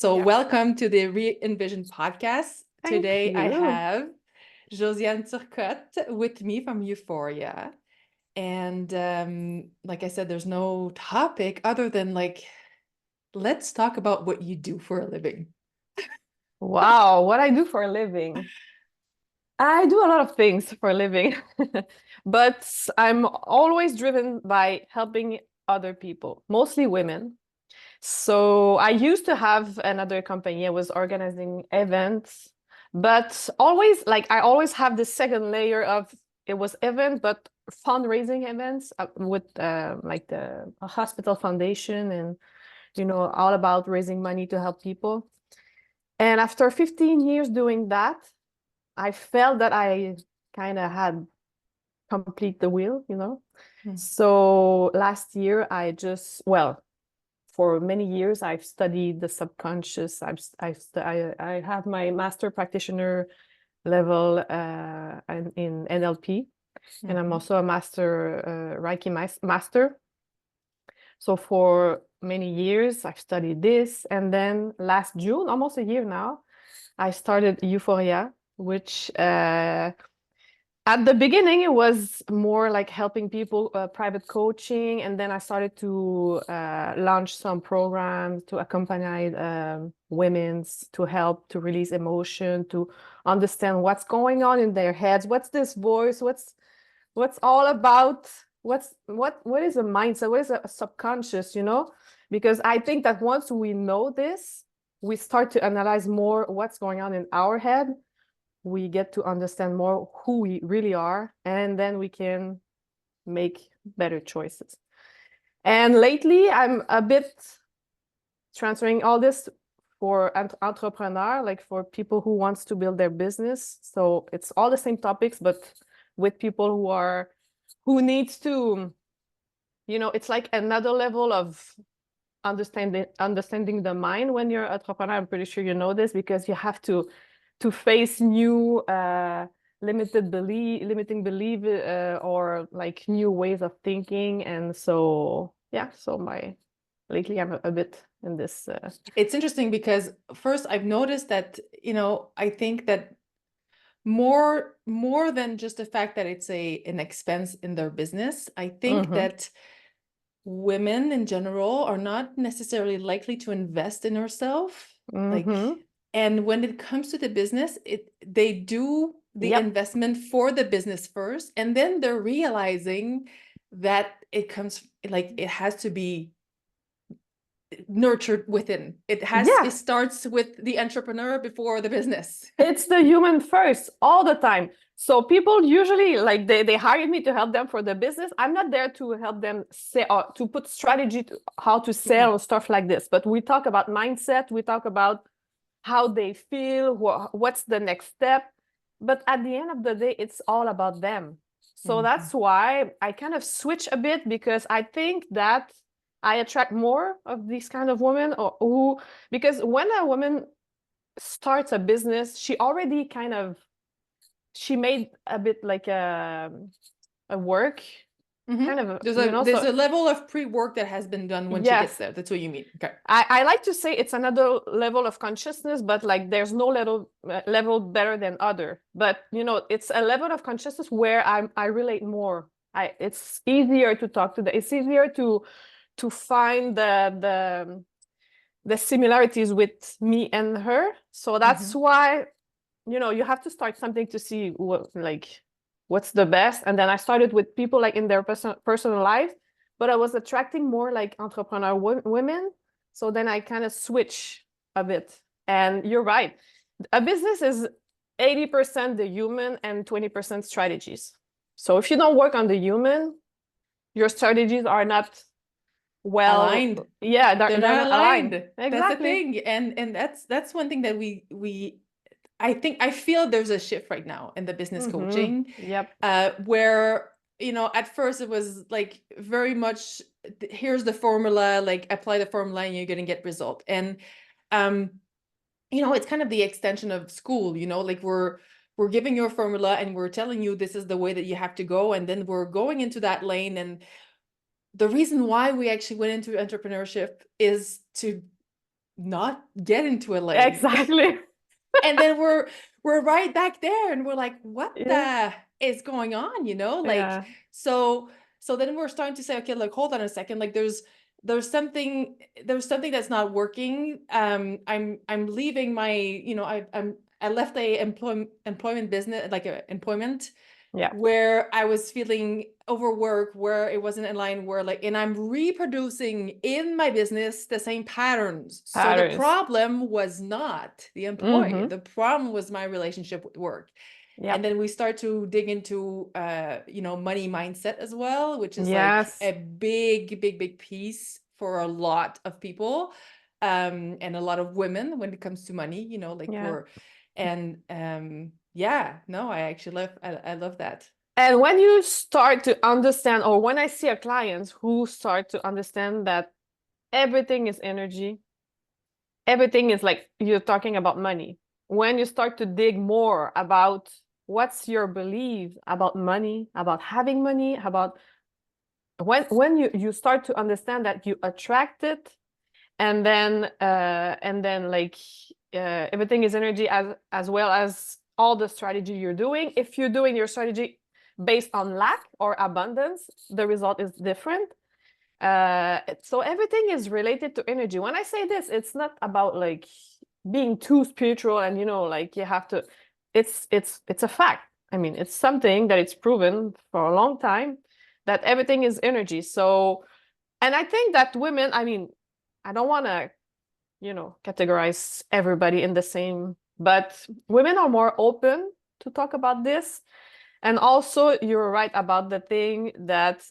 So welcome to the Re-Envision podcast. Thank Today I you. have Josiane Turcotte with me from Youphoria. And like I said, there's no topic other than let's talk about what you do for a living. Wow, what I do for a living. I do a lot of things for a living, but I'm always driven by helping other people, mostly women. So I used to have another company. I was organizing events, but I always have this second layer of it was event, but fundraising events with like the a hospital foundation and all about raising money to help people. And after 15 years doing that, I felt that I kind of had complete the wheel. So last year for many years I've studied the subconscious. I have my master practitioner level in NLP, and I'm also a master Reiki master. So for many years I've studied this, and then last June, almost a year now, I started Youphoria, which at the beginning it was more like helping people, private coaching, and then I started to launch some programs to accompany women's to help to release emotion, to understand what's going on in their heads, what's this voice, what's all about, what is a mindset, what is a subconscious, because I think that once we know this, we start to analyze more what's going on in our head. We get to understand more who we really are, and then we can make better choices. And lately, I'm a bit transferring all this for entrepreneur, like for people who wants to build their business. So it's all the same topics, but with people who needs to, it's like another level of understanding the mind when you're an entrepreneur. I'm pretty sure you know this, because you have to face new limiting belief or like new ways of thinking. And so lately I'm a bit in this. It's interesting because first I've noticed that, I think that more than just the fact that it's an expense in their business, I think that women in general are not necessarily likely to invest in herself. And when it comes to the business, they do the investment for the business first, and then they're realizing that it has to be nurtured within. It starts with the entrepreneur before the business. It's the human first all the time. So people usually they hire me to help them for the business. I'm not there to help them say or to put strategy to how to sell or stuff like this. But we talk about mindset. We talk about how they feel, what's the next step. But at the end of the day, it's all about them. So that's why I kind of switch a bit, because I think that I attract more of these kind of women because when a woman starts a business, she already she made a bit like a work. Kind of there's a level of pre-work that has been done when she gets there. That's what you mean. Okay. I like to say it's another level of consciousness, but like there's no level better than other. But it's a level of consciousness where I relate more. It's easier to talk to it's easier to find the similarities with me and her. So that's why you have to start something to see what's the best. And then I started with people like in their personal life, but I was attracting more like entrepreneur women. So then I kind of switch a bit. And you're right. A business is 80% the human and 20% strategies. So if you don't work on the human, your strategies are not aligned. Yeah, they're not aligned. Exactly. That's the thing. And that's one thing that I feel there's a shift right now in the business coaching. Where, at first it was like very much, here's the formula, like apply the formula and you're going to get result. And, it's kind of the extension of school, like we're giving you a formula and we're telling you this is the way that you have to go. And then we're going into that lane. And the reason why we actually went into entrepreneurship is to not get into a lane. Exactly. And then we're right back there and we're like, what Yeah. the is going on, like, Yeah. so then we're starting to say, okay, like, hold on a second, like there's something that's not working. I'm leaving my, I left a employment business, like a employment, Yeah. where I was feeling overworked, where it wasn't in line, where like, and I'm reproducing in my business the same patterns. So the problem was not the employee. The problem was my relationship with work. Yeah. And then we start to dig into, money mindset as well, which is Yes. like a big piece for a lot of people, and a lot of women when it comes to money, like we're, and yeah, no, I love that. And when you start to understand, or when I see a client who start to understand that everything is energy, everything is like, you're talking about money. When you start to dig more about what's your belief about money, about having money, about when you start to understand that you attract it, and then like everything is energy, as well as all the strategy you're doing. If you're doing your strategy based on lack or abundance, the result is different. So everything is related to energy. When I say this, it's not about like being too spiritual and like you have to, it's a fact. I mean, it's something that it's proven for a long time that everything is energy. So, and I think that women, I mean, I don't want to categorize everybody in the same, but women are more open to talk about this. And also, you're right about the thing that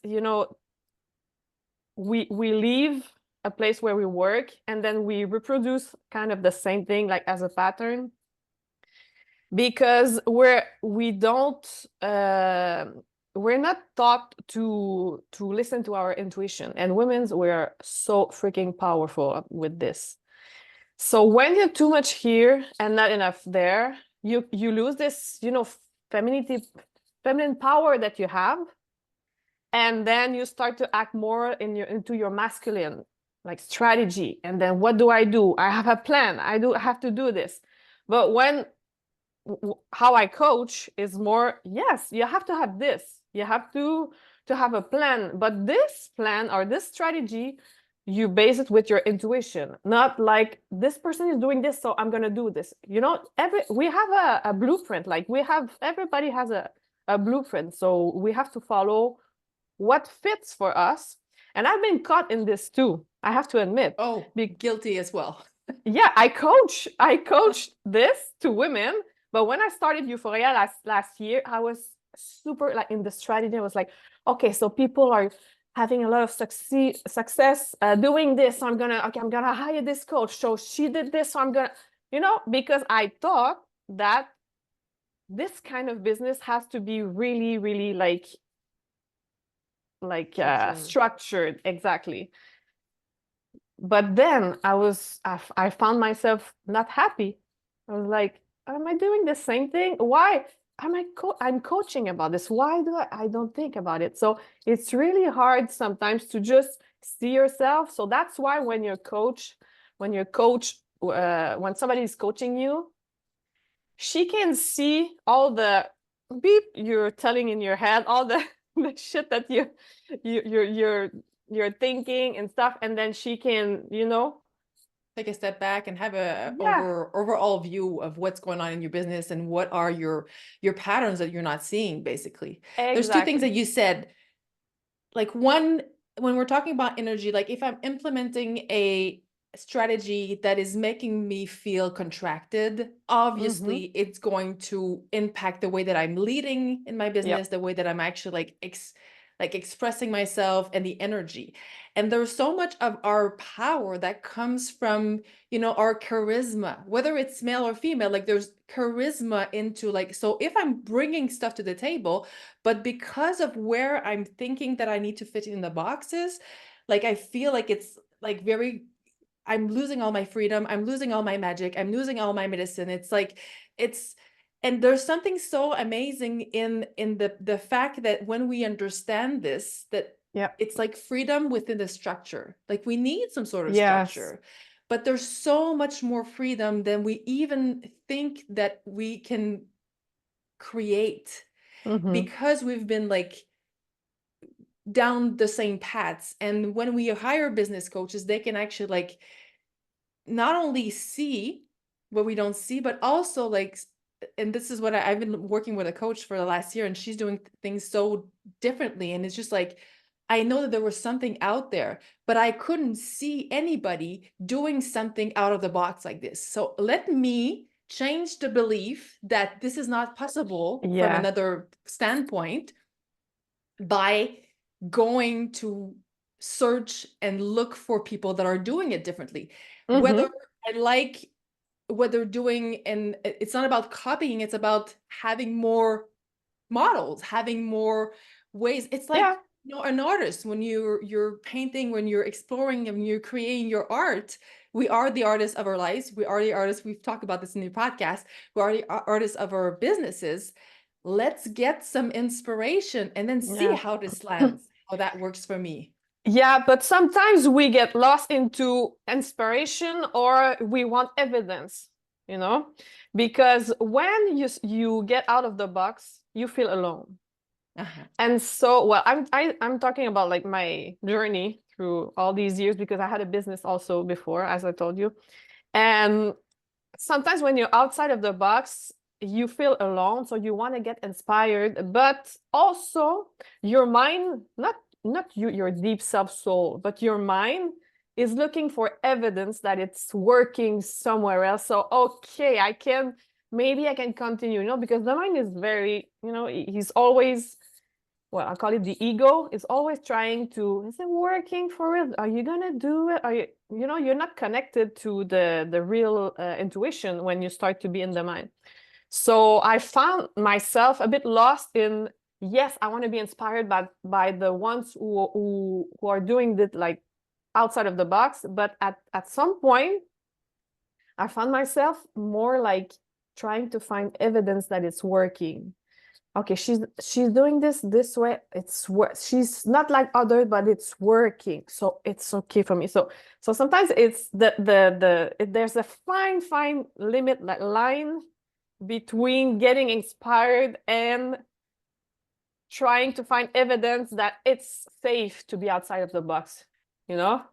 we leave a place where we work, and then we reproduce kind of the same thing, like as a pattern, because we don't we're not taught to listen to our intuition. And women's, we're so freaking powerful with this. So when you're too much here and not enough there, you lose this feminine power that you have. And then you start to act more into your masculine, like, strategy. And then what do? I have a plan. I have to do this. But how I coach is more, yes, you have to have this. You have to have a plan. But this plan or this strategy, you base it with your intuition, not like this person is doing this, so I'm going to do this. We have a blueprint. Like everybody has a blueprint. So we have to follow what fits for us. And I've been caught in this too, I have to admit. Oh, be guilty as well. Yeah, I coach this to women. But when I started Youphoria last year, I was super like in the strategy. I was like, okay, so people are having a lot of success doing this. So I'm gonna hire this coach. So she did this, so I'm gonna, because I thought that this kind of business has to be really, really like structured. Exactly. But then I found myself not happy. I was like, am I doing the same thing? Why am I'm coaching about this? Why do I don't think about it? So it's really hard sometimes to just see yourself. So that's why when somebody is coaching you, she can see all the beep you're telling in your head, all the shit that you're thinking and stuff, and then she can take a step back and have a overall view of what's going on in your business and what are your patterns that you're not seeing. Basically, There's two things that you said. Like, one, when we're talking about energy, like if I'm implementing a strategy that is making me feel contracted, obviously it's going to impact the way that I'm leading in my business, the way that I'm actually like expressing myself, and the energy. And there's so much of our power that comes from, our charisma, whether it's male or female. Like, there's charisma into, like, so if I'm bringing stuff to the table, but because of where I'm thinking that I need to fit in the boxes, like, I feel like it's like I'm losing all my freedom. I'm losing all my magic. I'm losing all my medicine. It's like, and there's something so amazing in the fact that when we understand this, that it's like freedom within the structure. Like, we need some sort of structure, but there's so much more freedom than we even think that we can create, because we've been like down the same paths. And when we hire business coaches, they can actually like not only see what we don't see, but also like, and this is what I've been working with a coach for the last year, and she's doing things so differently. And it's just like, I know that there was something out there, but I couldn't see anybody doing something out of the box like this. So let me change the belief that this is not possible from another standpoint by going to search and look for people that are doing it differently. Whether I like what they're doing, and it's not about copying, it's about having more models, having more ways. It's like, you know, an artist, when you're painting, when you're exploring, and you're creating your art, we are the artists of our lives. We are the artists. We've talked about this in the podcast. We are the artists of our businesses. Let's get some inspiration and then see how this lands, how that works for me. Yeah, but sometimes we get lost into inspiration, or we want evidence, you know, because when you get out of the box, you feel alone. And so, well, I'm talking about like my journey through all these years, because I had a business also before, as I told you. And sometimes when you're outside of the box, you feel alone, so you want to get inspired, but also your mind, not you, your deep self soul, but your mind is looking for evidence that it's working somewhere else. So, okay, maybe I can continue, you know, because the mind is very, you know, he's always, well, I call it the ego, is always trying to, is it working for it? Are you gonna do it? Are you, you know, you're not connected to the real intuition when you start to be in the mind. So I found myself a bit lost in, yes, I want to be inspired by the ones who are doing it like outside of the box. But at some point, I found myself more like trying to find evidence that it's working. Okay, she's doing this way. She's not like others, but it's working, so it's okay for me. So sometimes it's there's a fine limit, like line between getting inspired and trying to find evidence that it's safe to be outside of the box, you know?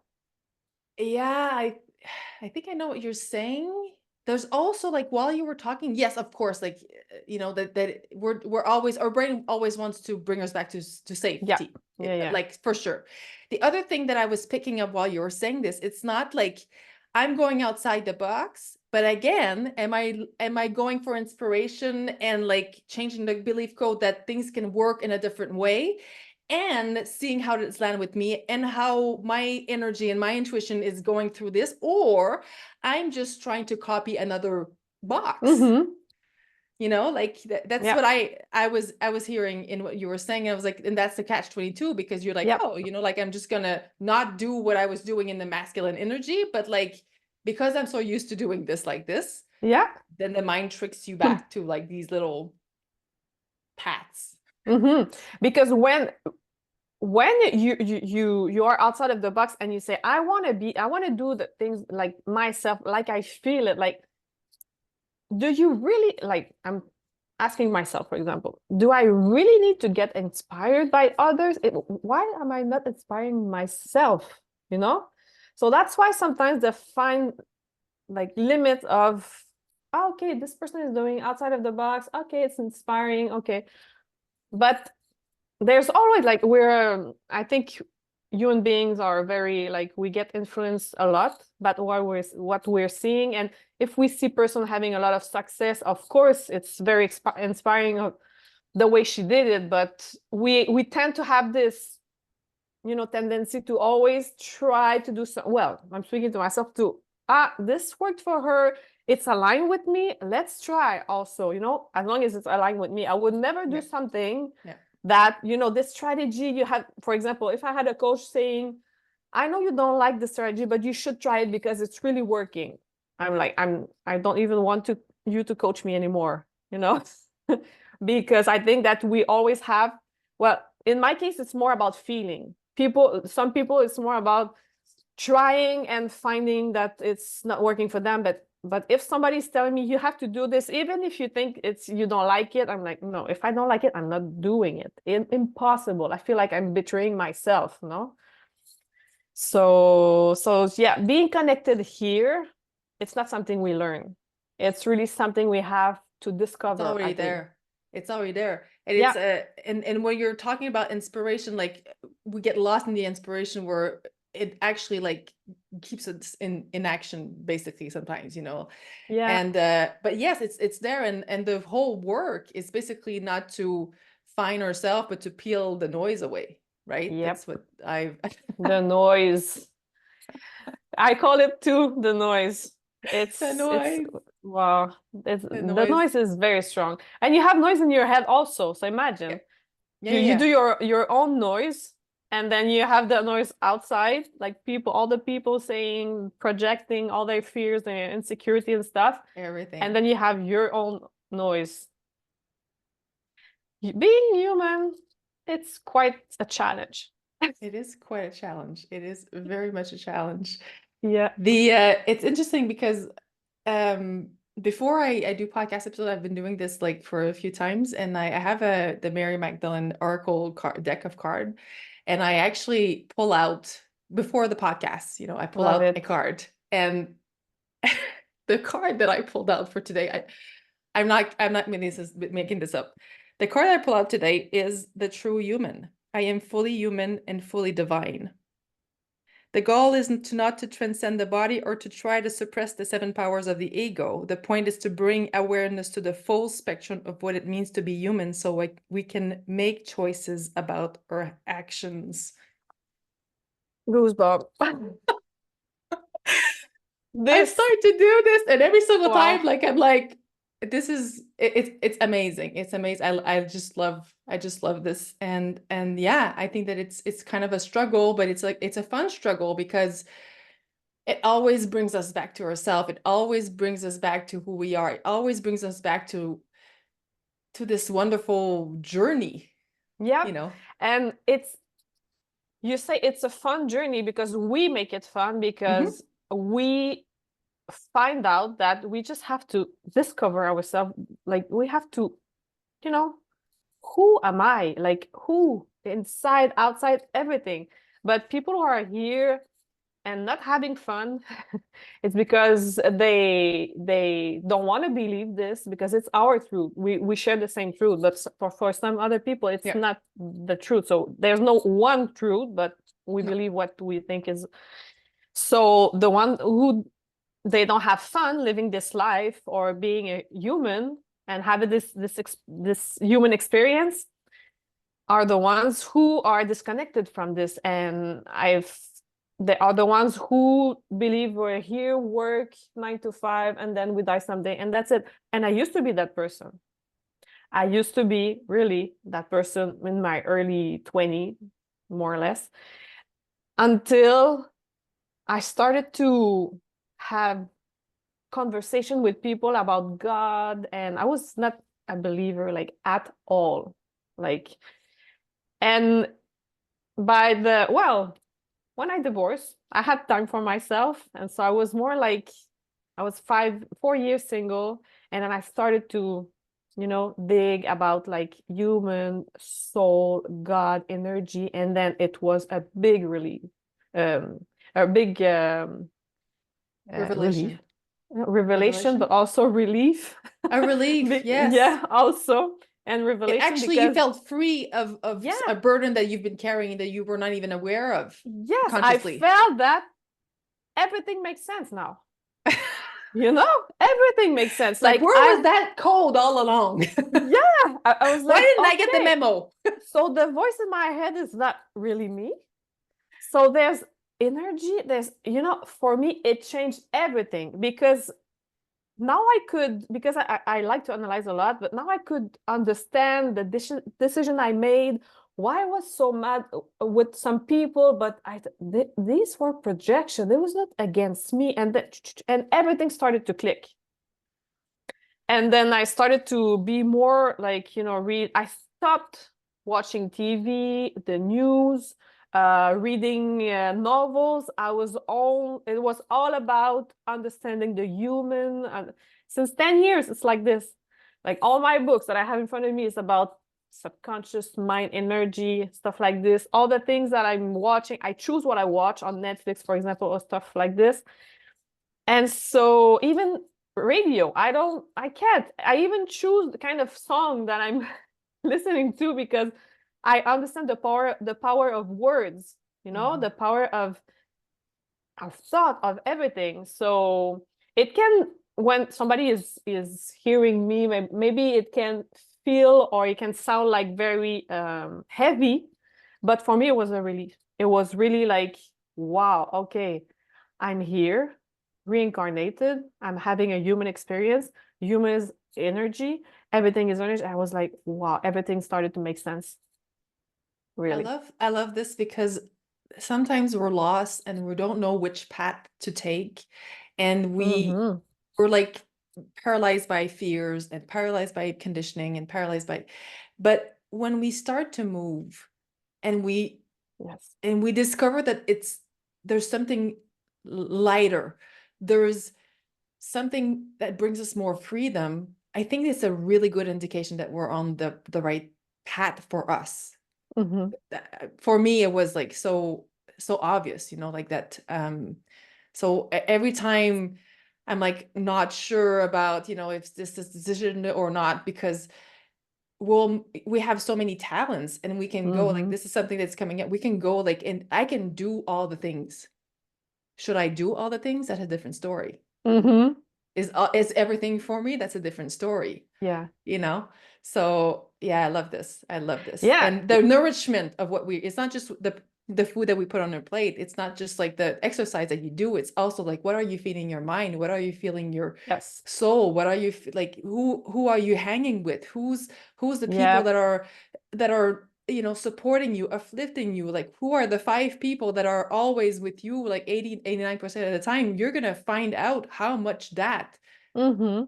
Yeah, I think I know what you're saying. There's also like, while you were talking, yes, of course, like, you know, that we're always, our brain always wants to bring us back to safety. Yeah. Like, for sure. The other thing that I was picking up while you were saying this, it's not like I'm going outside the box, but again, am I going for inspiration and like changing the belief code that things can work in a different way, and seeing how it's land with me and how my energy and my intuition is going through this, or I'm just trying to copy another box. You know, like that's what I was hearing in what you were saying. I was like, and that's the catch-22, because you're like, oh, you know, like I'm just gonna not do what I was doing in the masculine energy, but like, because I'm so used to doing this like this, then the mind tricks you back to like these little paths. Because when you are outside of the box and you say, I want to do the things like myself, like I feel it, like, do you really, like, I'm asking myself, for example, do I really need to get inspired by others? Why am I not inspiring myself, you know? So that's why sometimes the fine like limit of, oh, okay, this person is doing outside of the box, okay, it's inspiring, okay, but there's always like, I think human beings are very like, we get influenced a lot by what we're seeing, and if we see person having a lot of success, of course it's very inspiring the way she did it, but we tend to have this, you know, tendency to always try to do so. Well, I'm speaking to myself too. This worked for her, it's aligned with me, let's try also, you know, as long as it's aligned with me. I would never do something that, you know, this strategy you have. For example, if I had a coach saying, I know you don't like the strategy, but you should try it because it's really working, I'm like, I don't even want you to coach me anymore, you know. Because I think that we always have, well, in my case, it's more about feeling. Some people, it's more about trying and finding that it's not working for them. But if somebody's telling me you have to do this, even if you think you don't like it, I'm like, no, if I don't like it, I'm not doing it. Impossible. I feel like I'm betraying myself, no? So yeah, being connected here, it's not something we learn. It's really something we have to discover. It's already there. It's already there. And yeah. It's and when you're talking about inspiration, like we get lost in the inspiration where it actually like keeps us in action basically sometimes, you know. Yeah. And but yes, it's there, and the whole work is basically not to find ourselves, but to peel the noise away, right? Yep. That's what I've the noise. I call it too the noise. It's the noise. Wow. The noise is very strong. And you have noise in your head also. So imagine you do your own noise, and then you have the noise outside, like all the people saying, projecting all their fears and insecurity and stuff. Everything. And then you have your own noise. Being human, it's quite a challenge. It is quite a challenge. It is very much a challenge. Yeah. It's interesting because before I do podcast episodes, I've been doing this like for a few times, and I have the Mary Magdalene Oracle deck of card, and I actually pull out before the podcast, you know, I pull out a card, and the card that I pulled out for today, I'm not making this up. The card I pull out today is the true human. I am fully human and fully divine. The goal isn't not to transcend the body or to try to suppress the 7 powers of the ego. The point is to bring awareness to the full spectrum of what it means to be human, so we can make choices about our actions. Goosebump. I start to do this, and every single time, like I'm like, this is it's amazing. It's amazing. I just love this, and yeah, I think that it's kind of a struggle, but it's like it's a fun struggle because it always brings us back to ourselves. It always brings us back to who we are. It always brings us back to this wonderful journey. Yeah, you know. And you say it's a fun journey because we make it fun, because we find out that we just have to discover ourselves. Like we have to, you know, who am I? Like who, inside, outside, everything. But people who are here and not having fun, it's because they don't want to believe this, because it's our truth. We share the same truth, but for some other people, it's not the truth. So there's no one truth, but we believe what we think is. So the one who they don't have fun living this life or being a human and having this human experience are the ones who are disconnected from this. And they are the ones who believe we're here, work 9 to 5, and then we die someday, and that's it. And I used to be that person. I used to be really that person in my early 20s, more or less, until I started to have conversation with people about God, and I was not a believer, like at all. Like, and when I divorced, I had time for myself. And so I was more like, I was 4 years single. And then I started to, dig about like human soul, God, energy. And then it was a big relief, a big revelation, but also relief. A relief, yes. Yeah, also. And revelation. Actually, you felt free of a burden that you've been carrying that you were not even aware of. Yes, consciously. I felt that everything makes sense now. Everything makes sense. Like where was that code all along? Yeah, I was like, why didn't I get the memo? So the voice in my head is not really me. So there's energy. There's, for me, it changed everything, because now I could, because I like to analyze a lot, but now I could understand the decision I made, why I was so mad with some people, but these were projection. It was not against me, and everything started to click. And then I started to be more like, read. I stopped watching TV, the news, reading novels. It was all about understanding the human. Since 10 years, it's like this. Like all my books that I have in front of me is about subconscious mind, energy, stuff like this. All the things that I'm watching, I choose what I watch on Netflix, for example, or stuff like this. And so even radio, I can't. I even choose the kind of song that I'm listening to because I understand the power of words, the power of thought, of everything. So it can, when somebody is hearing me, maybe it can feel or it can sound like very heavy, but for me it was a relief. It was really like, wow, okay, I'm here, reincarnated, I'm having a human experience. Human is energy, everything is energy. I was like, wow, everything started to make sense. Really. I love this because sometimes we're lost and we don't know which path to take, and we're like paralyzed by fears and paralyzed by conditioning and paralyzed by, but when we start to move and we discover that there's something lighter, there's something that brings us more freedom, I think it's a really good indication that we're on the right path for us. For me, it was like so obvious, like that. So every time I'm like not sure about, if this is decision or not, because we have so many talents and we can go like, this is something that's coming up. We can go like, and I can do all the things. Should I do all the things? That's a different story. Is everything for me? That's a different story. Yeah. So yeah, I love this. Yeah. And the nourishment of it's not just the food that we put on our plate. It's not just like the exercise that you do. It's also like, what are you feeding your mind? What are you feeling your soul? What are you like? Who are you hanging with? Who's the people that are supporting you, uplifting you? Like, who are the 5 people that are always with you, like 89% of the time? You're gonna find out how much that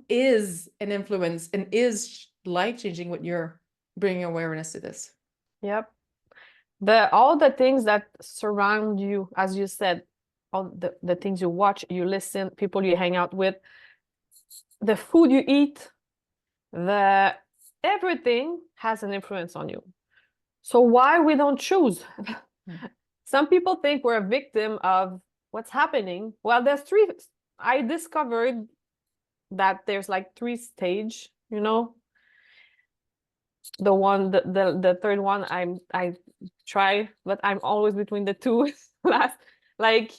is an influence and is life-changing when you're bringing awareness to this. Yep. All the things that surround you, as you said, all the things you watch, you listen, people you hang out with, the food you eat, everything has an influence on you. So why we don't choose? Some people think we're a victim of what's happening. Well, I discovered that there's like 3 stages, the third one I try, but I'm always between the 2 last. Like,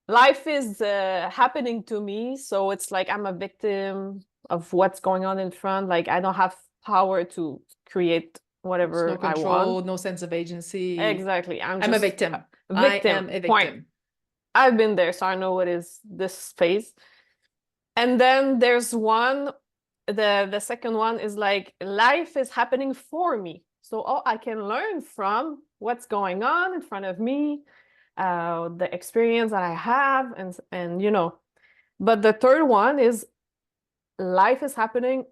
life is happening to me, so it's like I'm a victim of what's going on in front. Like, I don't have power to create whatever no control, I want. No sense of agency. Exactly. I'm a victim. I am a victim. Point. I've been there, so I know what is this phase. And then there's the second one is like, life is happening for me. So I can learn from what's going on in front of me, the experience that I have, and But the third one is, life is happening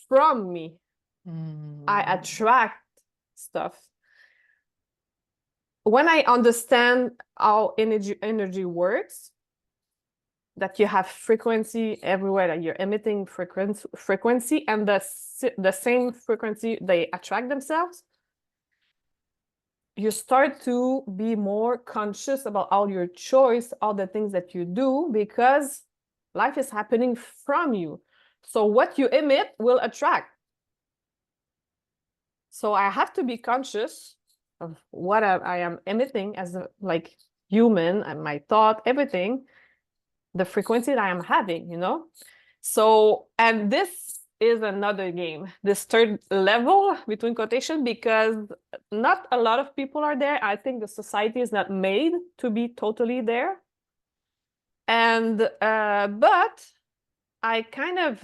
from me. I attract stuff. When I understand how energy works, that you have frequency everywhere, that you're emitting frequency, and the same frequency, they attract themselves, you start to be more conscious about all your choice, all the things that you do, because life is happening from you. So what you emit will attract. So I have to be conscious of what I am emitting as a human, and my thought, everything, the frequency that I am having, So, and this is another game, this third level between quotation, because not a lot of people are there. I think the society is not made to be totally there. And, but I kind of,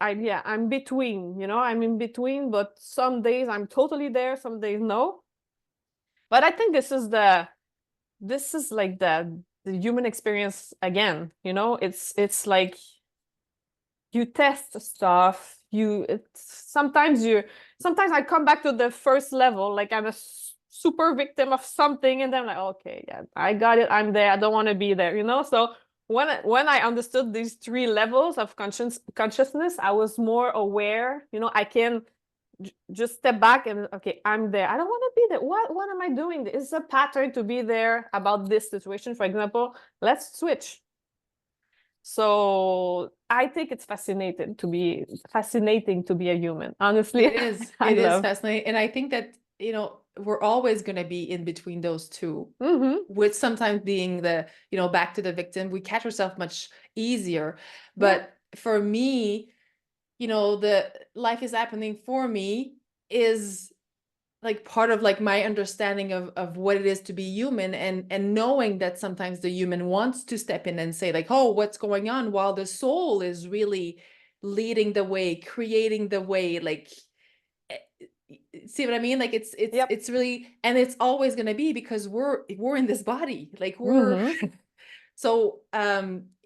I'm between, I'm in between, but some days I'm totally there, some days no. But I think this is like the human experience again, it's like you test stuff, sometimes I come back to the first level, like I'm super victim of something, and then I'm like, okay, yeah, I got it, I'm there, I don't want to be there, you know. So when I understood these three levels of consciousness, I was more aware, you know. I can just step back and, okay, I'm there, I don't want to be there, what am I doing? Is a pattern to be there about this situation, for example. Let's switch. So I think it's fascinating to be a human, honestly. It is. I It is love. fascinating. And I think that, you know, we're always going to be in between those two, Mm-hmm. with sometimes being the, you know, back to the victim. We catch ourselves much easier. Yeah. But for me, you know, the life is happening for me is like part of like my understanding of what it is to be human, and knowing that sometimes the human wants to step in and say like, oh, what's going on, while the soul is really leading the way, creating the way, like, see what I mean? Like Yep. it's really, and it's always going to be, because we're in this body, like we're Mm-hmm. so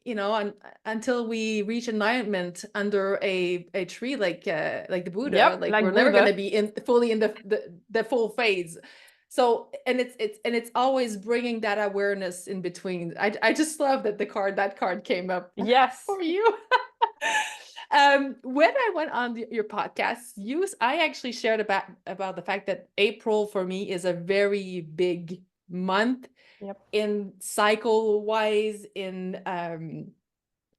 you know, until we reach enlightenment under a tree, like the Buddha, Yep, like like we're never going to Buddha. be in fully in the full phase. So, and it's always bringing that awareness in between. I just love that that card came up Yes. for you. When I went on your podcast, I actually shared about the fact that April for me is a very big month. Yep. In cycle wise, in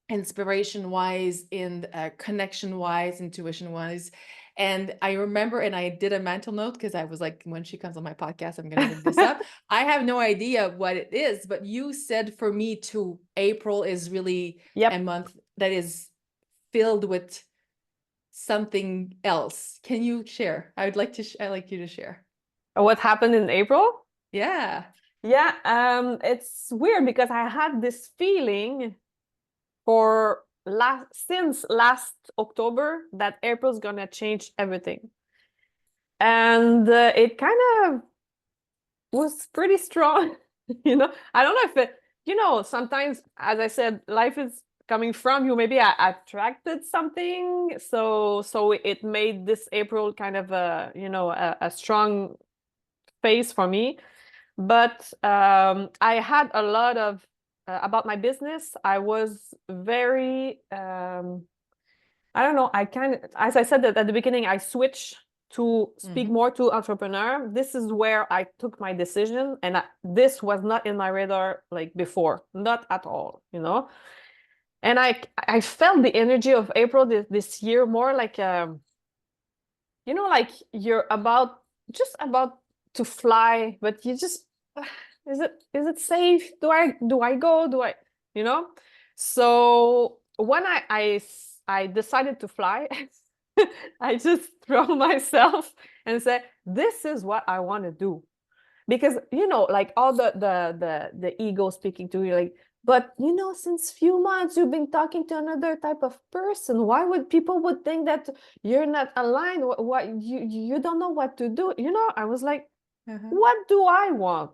inspiration wise, in connection wise, intuition wise. And I remember, and I did a mental note, because I was like, when she comes on my podcast, I'm going to look this up. I have no idea what it is, but you said for me too, April is really Yep. a month that is filled with something else. Can you share? I'd like you to share. What happened in April? Yeah. Yeah, it's weird because I had this feeling since last October that April's gonna change everything. And it kind of was pretty strong. You know, I don't know if you know, sometimes, as I said, life is coming from you. Maybe I attracted something, so it made this April kind of a, you know, a strong phase for me. But I had a lot of about my business. I was very I don't know. I kind of, as I said at the beginning, I switched to speak more to entrepreneur. This is where I took my decision, and this was not in my radar like before, not at all, you know. And I felt the energy of April this year more like you know, like you're just about to fly, but you just is it safe? Do I go? Do I, you know? So when I decided to fly, I just throw myself and say, this is what I want to do. Because, you know, like all the ego speaking to you, like, but you know, since few months you've been talking to another type of person. Why would people think that you're not aligned? What you don't know what to do? You know, I was like, what do I want?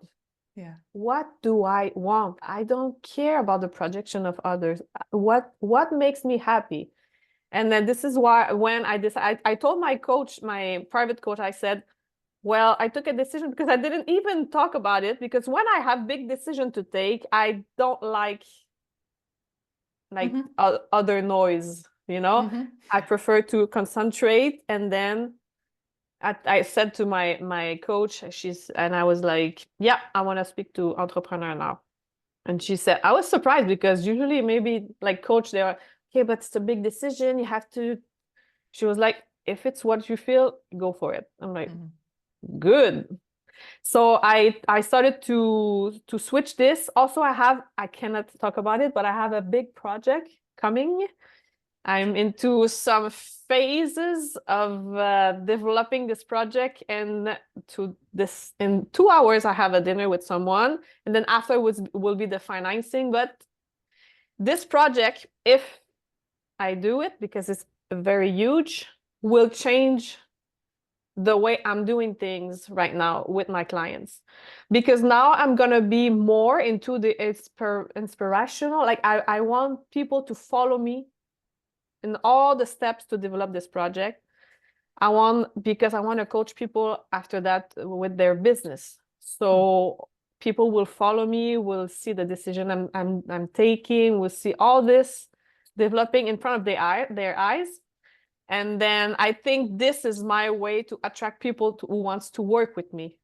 Yeah. What do I want? I don't care about the projection of others. What makes me happy? And then this is why when I decided, I told my coach, my private coach, I said, well, I took a decision because I didn't even talk about it, because when I have big decision to take, I don't like other noise, you know. I prefer to concentrate. And then I said to my coach, and I was like, yeah, I want to speak to entrepreneur now. And she said, I was surprised, because usually maybe like coach, they are, okay, but it's a big decision, you have to. She was like, if it's what you feel, go for it. I'm like, good. So I started to switch this. Also, I cannot talk about it, but I have a big project coming. I'm into some phases of developing this project, and in 2 hours I have a dinner with someone, and then afterwards will be the financing. But this project, if I do it, because it's very huge, will change the way I'm doing things right now with my clients, because now I'm gonna be more into the inspirational. Like I want people to follow me in all the steps to develop this project. because I want to coach people after that with their business. So people will follow me, will see the decision I'm taking, will see all this developing in front of their eyes. And then I think this is my way to attract people who wants to work with me.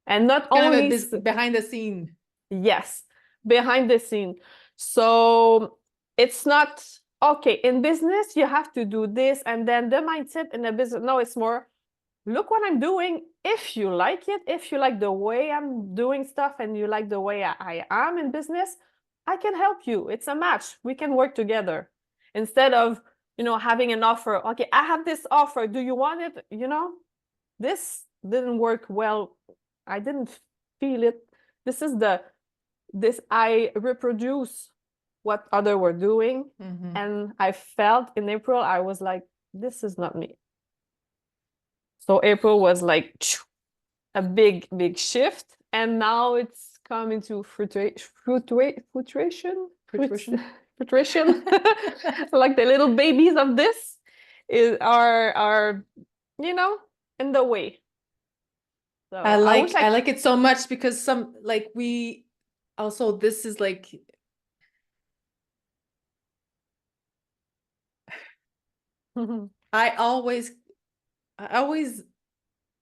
And not only behind the scene. Yes, behind the scene. So it's not, okay, in business, you have to do this. And then the mindset in the business, no, it's more, look what I'm doing. If you like it, if you like the way I'm doing stuff and you like the way I am in business, I can help you. It's a match. We can work together. Instead of, having an offer. Okay, I have this offer. Do you want it? This didn't work well. I didn't feel it. I reproduce what others were doing. And I felt in April, I was like, this is not me. So April was like a big, big shift. And now it's coming to fruition. Like the little babies of this are in the way. So I like it so much because this is like I always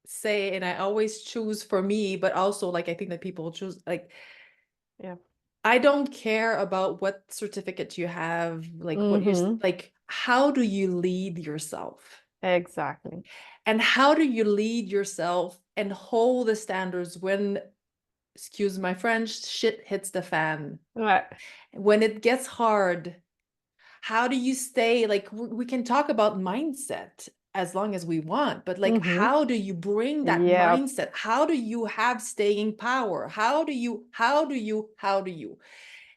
say, and I always choose for me, but also like I think that people choose I don't care about what certificate you have, like what you're like, how do you lead yourself? Exactly. And how do you lead yourself and hold the standards when, excuse my French, shit hits the fan? Right. When it gets hard, how do you stay, like we can talk about mindset as long as we want, but like how do you bring that mindset? How do you have staying power? How do you?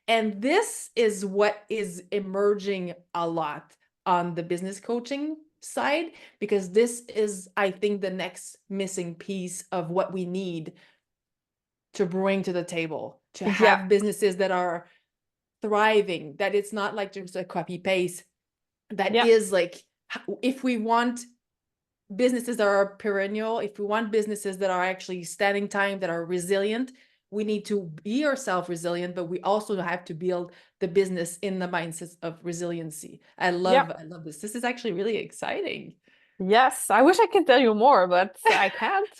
And this is what is emerging a lot on the business coaching side, because this is, I think, the next missing piece of what we need to bring to the table, to have businesses that are thriving, that it's not like just a copy paste, that is like, if we want businesses that are perennial, if we want businesses that are actually standing time, that are resilient, we need to be ourselves resilient, but we also have to build the business in the mindset of resiliency. I love this. This is actually really exciting. Yes, I wish I could tell you more, but I can't.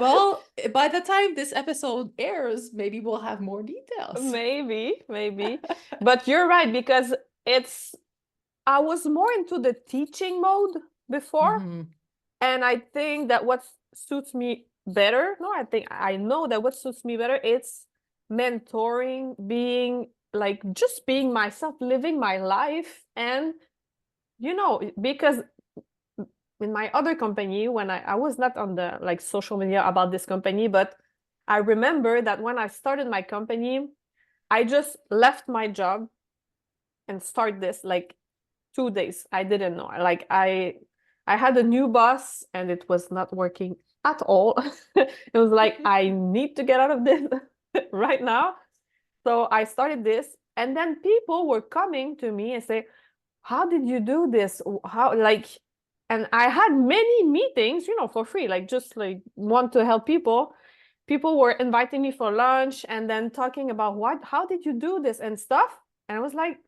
Well, by the time this episode airs, maybe we'll have more details. Maybe. But you're right, because I was more into the teaching mode before. And I think that what suits me better, I know that what suits me better, it's mentoring, being myself, living my life. And, because in my other company, when I was not on the social media about this company, but I remember that when I started my company, I just left my job and start this 2 days. I didn't know. I had a new boss and it was not working at all. It was like, I need to get out of this right now. So I started this, and then people were coming to me and say, how did you do this? And I had many meetings, for free, just want to help people. People were inviting me for lunch and then talking about how did you do this and stuff. And I was like,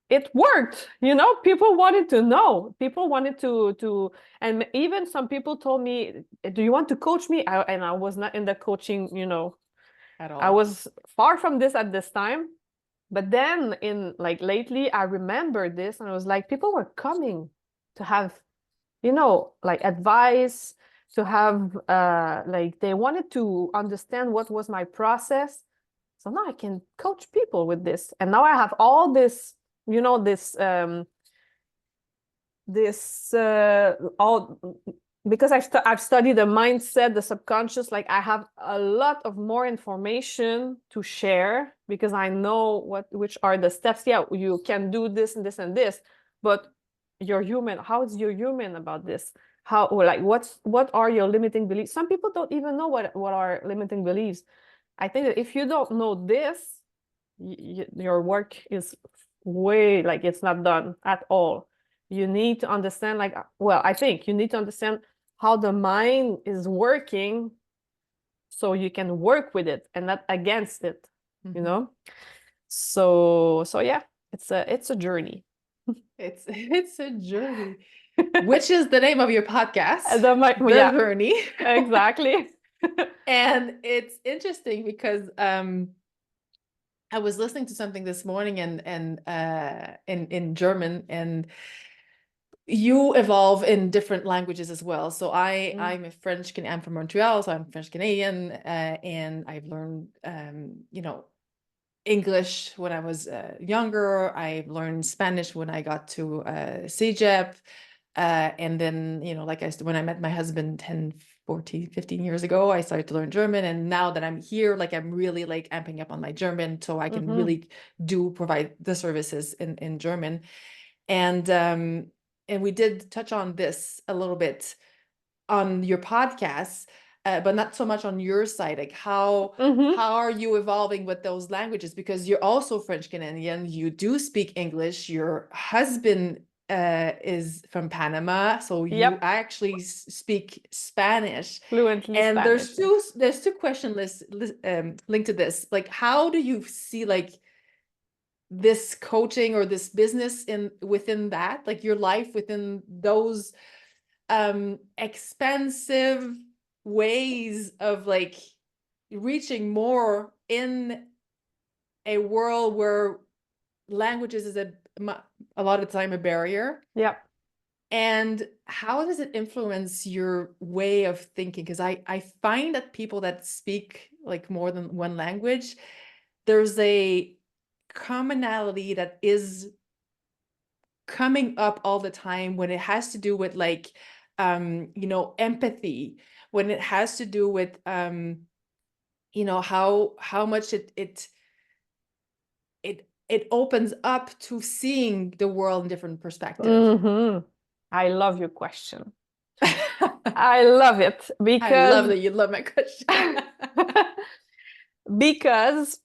it worked, people wanted to know. People wanted to, and even some people told me, do you want to coach me? And I was not in the coaching, at all. I was far from this at this time. But then lately, I remember this, and I was like, people were coming to have, advice, to have, they wanted to understand what was my process. So now I can coach people with this. And now I have all this, because I've studied the mindset, the subconscious, I have a lot of more information to share, because I know which are the steps. Yeah, you can do this and this and this, but you're human. How is your human about this? How, what are your limiting beliefs? Some people don't even know what are limiting beliefs. I think that if you don't know this, your work is way, it's not done at all. You need to understand, like, well, I think you need to understand how the mind is working so you can work with it and not against it, you know? So yeah, it's a journey. It's a journey, which is the name of your podcast, yeah, Journey. Exactly. And it's interesting because I was listening to something this morning and in German, and you evolve in different languages as well. So I'm a French Canadian. I'm from Montreal, so I'm French Canadian, and I've learned English when I was younger. I learned Spanish when I got to CEGEP. And then, like when I met my husband 10, 14, 15 years ago, I started to learn German. And now that I'm here, like I'm really like amping up on my German so I can really provide the services in German. And we did touch on this a little bit on your podcast, but not so much on your side. Like how are you evolving with those languages? Because you're also French Canadian, you do speak English. Your husband is from Panama, so you actually speak Spanish fluently. And Spanish. there's two questions linked to this. Like, how do you see like this coaching or this business within that, like your life within those expensive ways of like reaching more in a world where languages is a lot of the time a barrier? And how does it influence your way of thinking? Because I find that people that speak like more than one language, there's a commonality that is coming up all the time when it has to do with like empathy, when it has to do with how much it opens up to seeing the world in different perspectives. I love your question. I love it because I love that you love my question. Because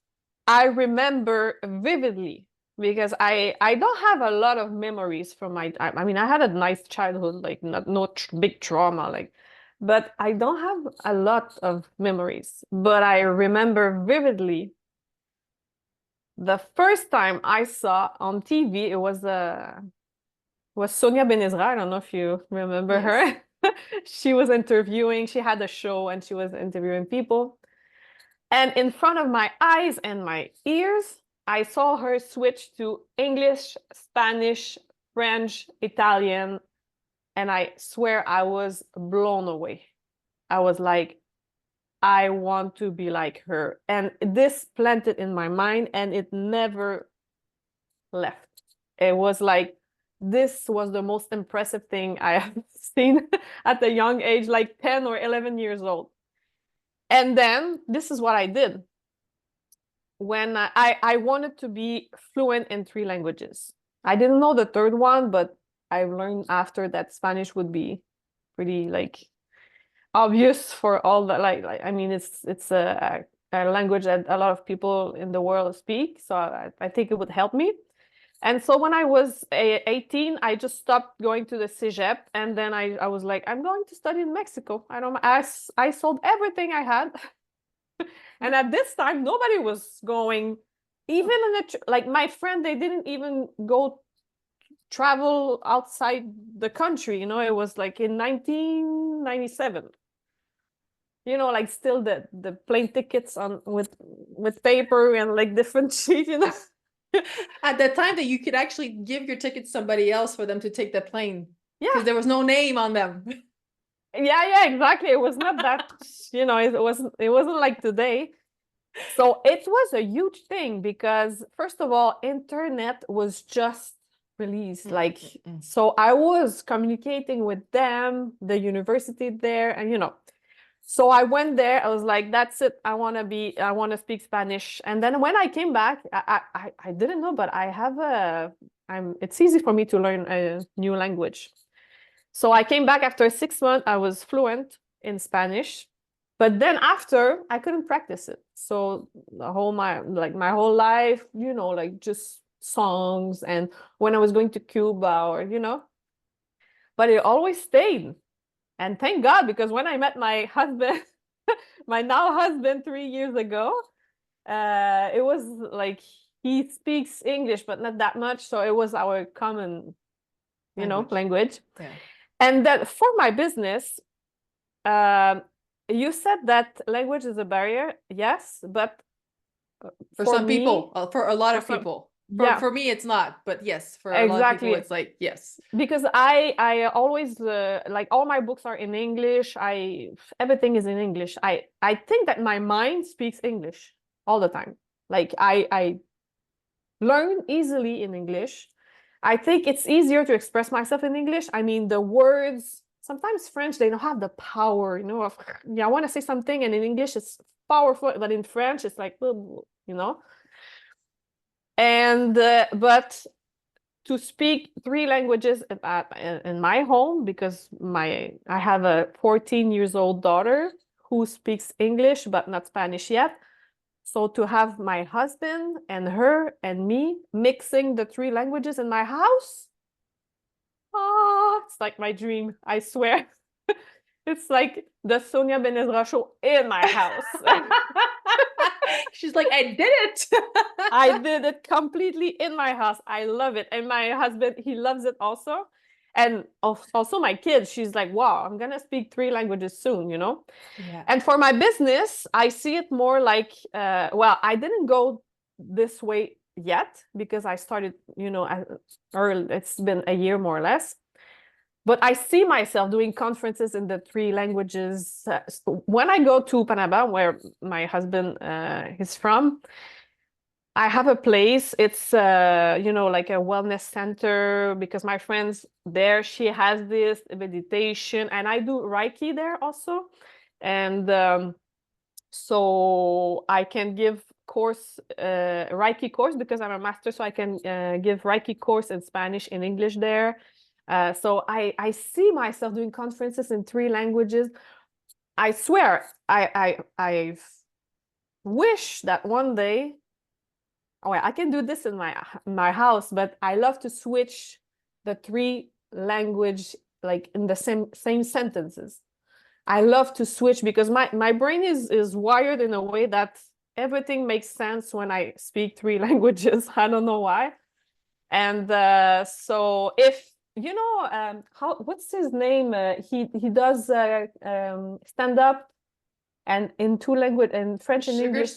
I remember vividly, because I don't have a lot of memories from I mean, I had a nice childhood, like no big trauma, like, but I don't have a lot of memories. But I remember vividly the first time I saw on TV, it was Sonia Benezra. I don't know if you remember her. She was interviewing, she had a show and she was interviewing people. And in front of my eyes and my ears, I saw her switch to English, Spanish, French, Italian. And I swear I was blown away. I was like, I want to be like her. And this planted in my mind and it never left. It was like, this was the most impressive thing I have seen at a young age, like 10 or 11 years old. And then this is what I did. When I wanted to be fluent in 3 languages. I didn't know the third one, but I learned after that Spanish would be pretty like obvious for all the I mean, it's a language that a lot of people in the world speak. So I think it would help me. And so when I was 18, I just stopped going to the CEGEP. And then I was like, I'm going to study in Mexico. I sold everything I had. And at this time, nobody was going, even in like my friend, they didn't even go travel outside the country. It was like in 1997. Like still the plane tickets with paper and like different sheet. At that time that you could actually give your ticket to somebody else for them to take the plane. Because there was no name on them. Yeah, exactly. It was not that, it wasn't like today. So it was a huge thing because first of all, internet was just released. So I was communicating with them, the university there, and so I went there. I was like, that's it. I want to speak Spanish. And then when I came back, I didn't know, but it's easy for me to learn a new language. So I came back after 6 months. I was fluent in Spanish, but then after I couldn't practice it. So my whole life, like just songs. And when I was going to Cuba or, but it always stayed. And thank God, because when I met my husband, my now husband 3 years ago, it was like he speaks English, but not that much. So it was our common, language. Yeah. And that for my business, you said that language is a barrier. Yes, but for some me, people, for a lot of people. For me, it's not, but yes, for a lot of people, it's like, yes. Because I always, like all my books are in English. Everything is in English. I think that my mind speaks English all the time. Like I learn easily in English. I think it's easier to express myself in English. I mean, the words, sometimes French, they don't have the power, of, I want to say something, and in English it's powerful, but in French it's like, and but to speak 3 languages in my home, because I have a 14-year-old daughter who speaks English but not Spanish yet. So to have my husband and her and me mixing the 3 languages in my house, it's like my dream, I swear. It's like the Sonia Benezra show in my house. She's like, I did it. I did it completely in my house. I love it. And my husband, he loves it also. And also my kids, she's like, wow, I'm going to speak 3 languages soon, Yeah. And for my business, I see it more like, I didn't go this way yet because I started, it's been a year more or less. But I see myself doing conferences in the 3 languages. When I go to Panama, where my husband is from, I have a place. It's, like a wellness center, because my friends there, she has this meditation, and I do Reiki there also. And so I can give Reiki course, because I'm a master, so I can give Reiki course in Spanish, in English there. So I see myself doing conferences in 3 languages. I swear, I wish that one day, I can do this in my house, but I love to switch the 3 language, like in the same sentences. I love to switch, because my brain is wired in a way that everything makes sense when I speak 3 languages. I don't know why. And so if what's his name? He does stand up and in 2 languages, in French and English.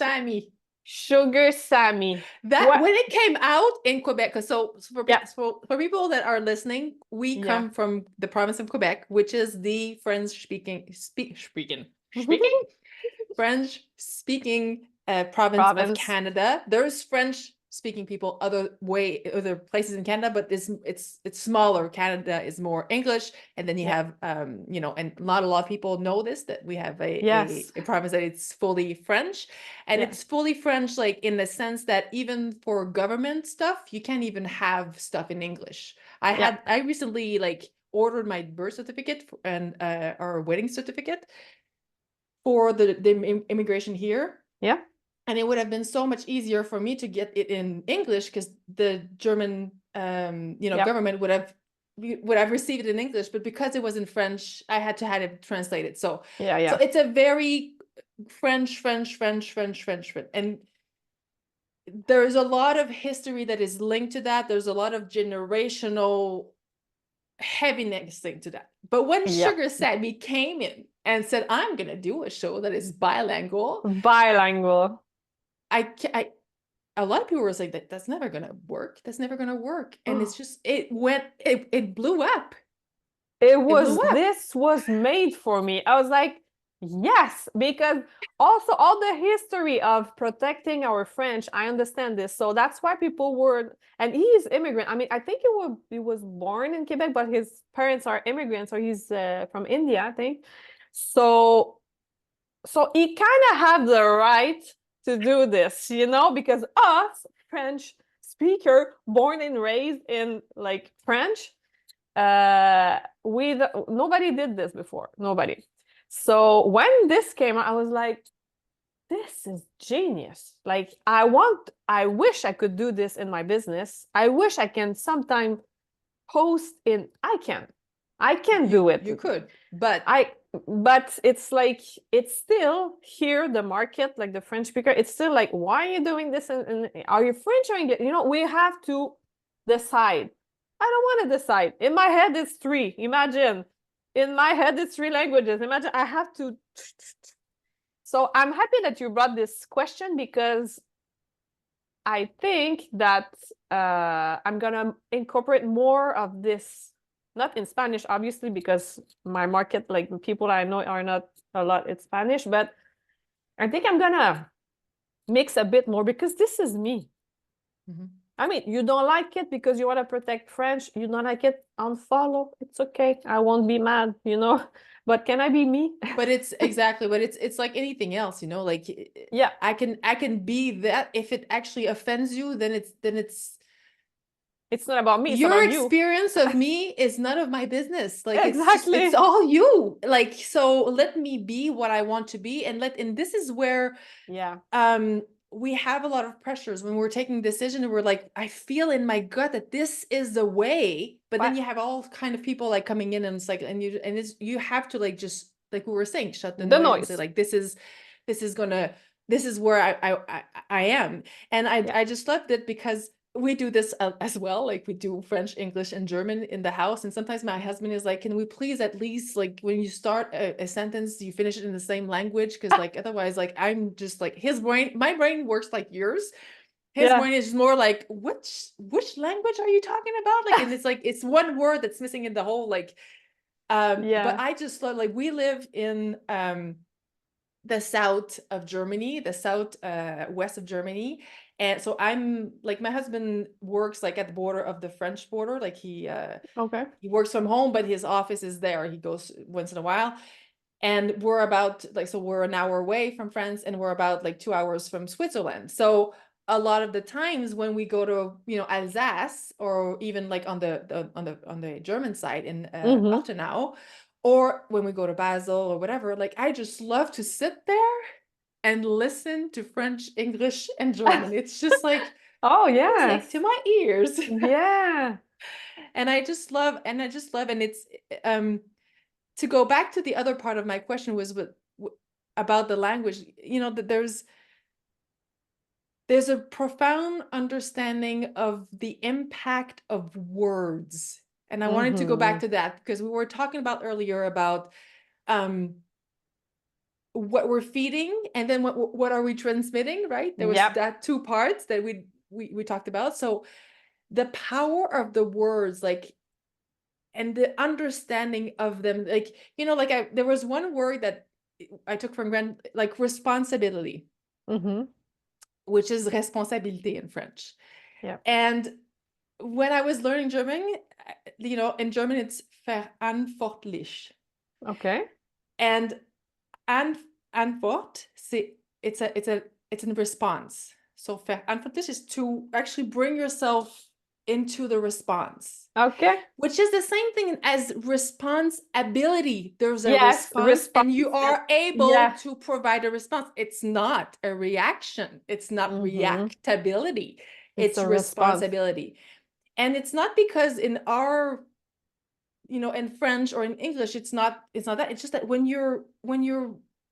Sugar Sammy. When it came out in Quebec, because for people that are listening, we come from the province of Quebec, which is the French speaking province of Canada. There's French speaking people other places in Canada, but it's smaller. Canada is more English, and then you have and not a lot of people know this, that we have a province that it's fully French, and it's fully French, like in the sense that even for government stuff, you can't even have stuff in English. I recently ordered my birth certificate and our wedding certificate for the immigration here. Yeah. And it would have been so much easier for me to get it in English, because the German, government would have received it in English. But because it was in French, I had to have it translated. So so it's a very French. And there's a lot of history that is linked to that. There's a lot of generational heaviness linked to that. But when Sugar Sammy came in and said, I'm going to do a show that is bilingual. A lot of people were like, that's never going to work. And it's just, it blew up. This was made for me. I was like, yes, because also all the history of protecting our French, I understand this. So that's why people were, and he is immigrant. I mean, I think he was born in Quebec, but his parents are immigrants, or he's from India, I think. So he kind of have the right to do this, because us, French speaker, born and raised in French, nobody did this before, nobody. So when this came out, I was like, this is genius. I wish I could do this in my business. I wish I can sometime post I can. I can do it. You could, but it's like, it's still here, the market, like the French speaker, it's still like, why are you doing this? And are you French or English? You know, we have to decide. I don't want to decide. In my head, it's three. Imagine. In my head, it's three languages. Imagine I have to. So I'm happy that you brought this question, because I think that I'm gonna incorporate more of this, not in Spanish, obviously, because my market, like the people I know, are not a lot in Spanish, but I think I'm gonna mix a bit more, because this is me. I mean, you don't like it because you want to protect French, you don't like it, unfollow, it's okay, I won't be mad, you know. But can I be me? But it's exactly, but it's like anything else, you know, like, yeah, I can be that. If it actually offends you, then it's not about me, it's your about you. experience of me is none of my business. Like, Exactly. it's all you. Like, so let me be what I want to be, and this is where we have a lot of pressures when we're taking decision, and we're like, I feel in my gut that this is the way, but then you have all kind of people like coming in, and it's like, and you have to, like, just like we were saying, shut the noise and say, like, this is where I am. And I just loved it, because we do this as well. Like, we do French, English, and German in the house. And sometimes my husband is like, can we please at least, like, when you start a sentence, you finish it in the same language? Because like, otherwise, like, I'm just like, my brain works like yours. His brain is more like, which language are you talking about? Like, and it's like, it's one word that's missing in the whole, like, but I just love, like, we live in the south of Germany, the south west of Germany. And so I'm like, my husband works like at the border of the French border. Like, he works from home, but his office is there. He goes once in a while. And we're about, like, so we're an hour away from France, and we're about like 2 hours from Switzerland. So a lot of the times when we go to, you know, Alsace, or even like on the German side in Ortenau, or when we go to Basel or whatever, like, I just love to sit there and listen to French, English, and German. It's just like, music to my ears. And I just love, and it's to go back to the other part of my question was about the language, you know, that there's a profound understanding of the impact of words. And I wanted to go back to that, because we were talking about earlier about what we're feeding, and then what are we transmitting, right? There was that two parts that we talked about. So the power of the words, like, and the understanding of them, like, you know, like, there was one word that I took from granted, like responsibility, which is responsabilité in French. And when I was learning German, you know, in German it's verantwortlich. And Antwort, it's a response. So verantwortlich is to actually bring yourself into the response. Which is the same thing as responsibility. There's a response, and you are able to provide a response. It's not a reaction. It's not reactability. It's responsibility. And it's not because in our, you know, in French or in English, it's not that. It's just that when you're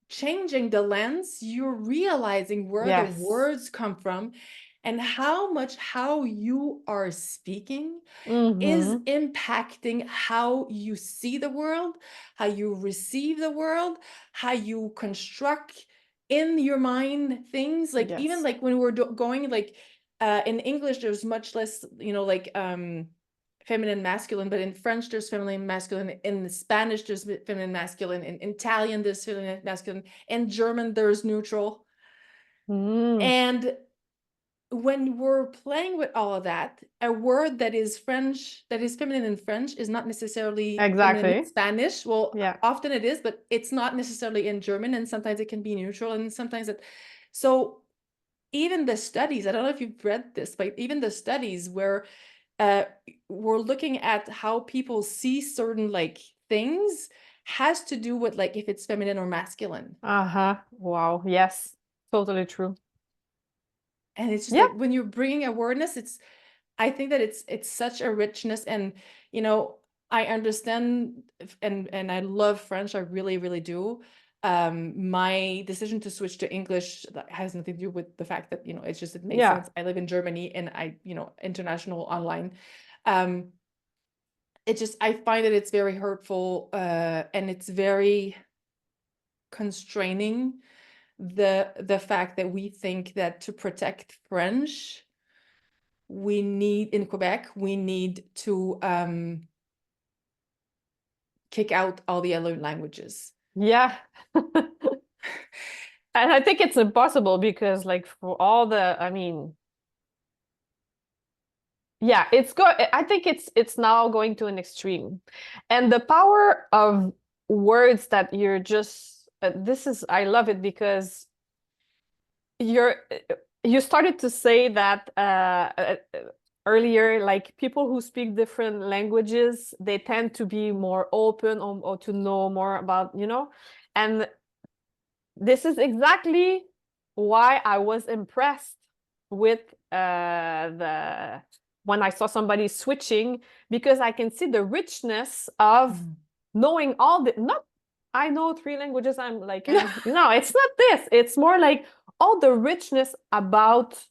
changing the lens, you're realizing where the words come from, and how you are speaking is impacting how you see the world, how you receive the world, how you construct in your mind things. Like, even like when we're going, like, in English, there's much less, you know, like, feminine, masculine, but in French there's feminine, masculine, in Spanish there's feminine, masculine, in Italian there's feminine, masculine, in German there's neutral. And when we're playing with all of that, a word that is French, that is feminine in French, is not necessarily feminine in Spanish. Well, often it is, but it's not necessarily in German, and sometimes it can be neutral, and sometimes it. So even the studies, I don't know if you've read this, but even the studies where we're looking at how people see certain, like, things, has to do with, like, if it's feminine or masculine. Wow. Yes, totally true. And it's just like, when you're bringing awareness, I think that it's such a richness. And, you know, I understand and I love French. I really, really do. My decision to switch to English has nothing to do with the fact that, it's just, it makes sense. I live in Germany and international online. I find that it's very hurtful, and it's very constraining, the fact that we think that to protect French, in Quebec, we need to kick out all the other languages. Yeah. And I think it's impossible because like for all the, I mean, yeah, I think it's now going to an extreme. And the power of words that you're just, I love it because you started to say that earlier, like people who speak different languages, they tend to be more open or to know more about, and this is exactly why I was impressed with when I saw somebody switching, because I can see the richness of knowing I know 3 languages. I'm like, it's not this. It's more like all the richness about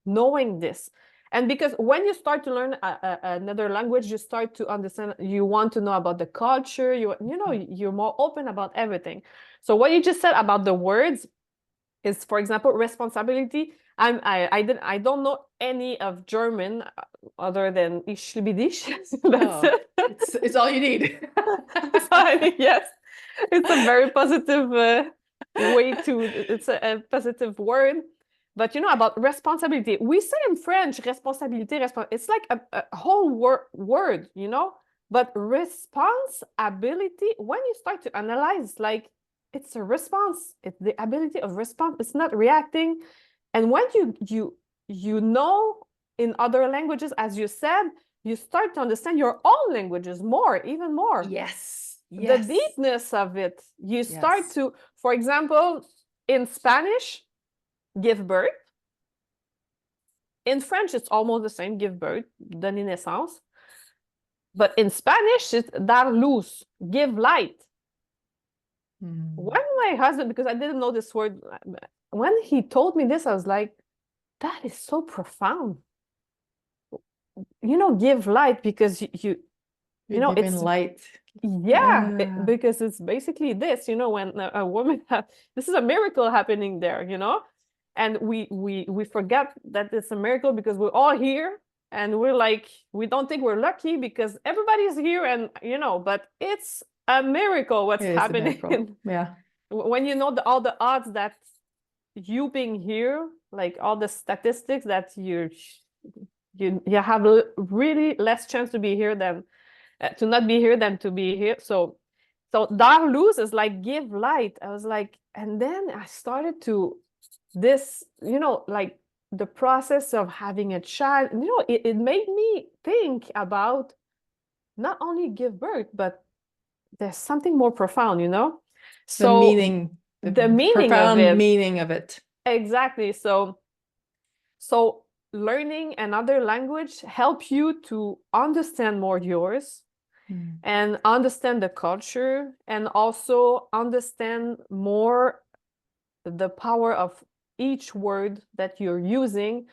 knowing this. And because when you start to learn another language, you start to understand, you want to know about the culture, you're more open about everything. So what you just said about the words is, for example, responsibility. I don't know any of German other than ich liebe dich. That's it. It's all you need. Yes, it's a very positive it's a positive word. But about responsibility, we say in French, responsabilité, it's like a whole word, But responsibility, when you start to analyze, like it's a response. It's the ability of response. It's not reacting. And when you know in other languages, as you said, you start to understand your own languages even more. Yes. The deepness of it. You start to, for example, in Spanish, give birth. In French, it's almost the same, give birth, donner naissance. But in Spanish, it's dar luz, give light. When my husband, because I didn't know this word, when he told me this, I was like, that is so profound. Give light, because it's light. Yeah, because it's basically this, when a woman this is a miracle happening there, and we forget that it's a miracle because we're all here, and we're like, we don't think we're lucky because everybody's here, and but it's a miracle what's happening. Yeah. When all the odds that you being here, like all the statistics that you have really less chance to be here than to not be here than to be here. So dar luz is like give light. I was like, and then I started to this, like the process of having a child, it made me think about not only give birth, but there's something more profound, So the meaning profound of it. Meaning of it. Exactly. So learning another language helps you to understand more yours and understand the culture, and also understand more the power of each word that you're using,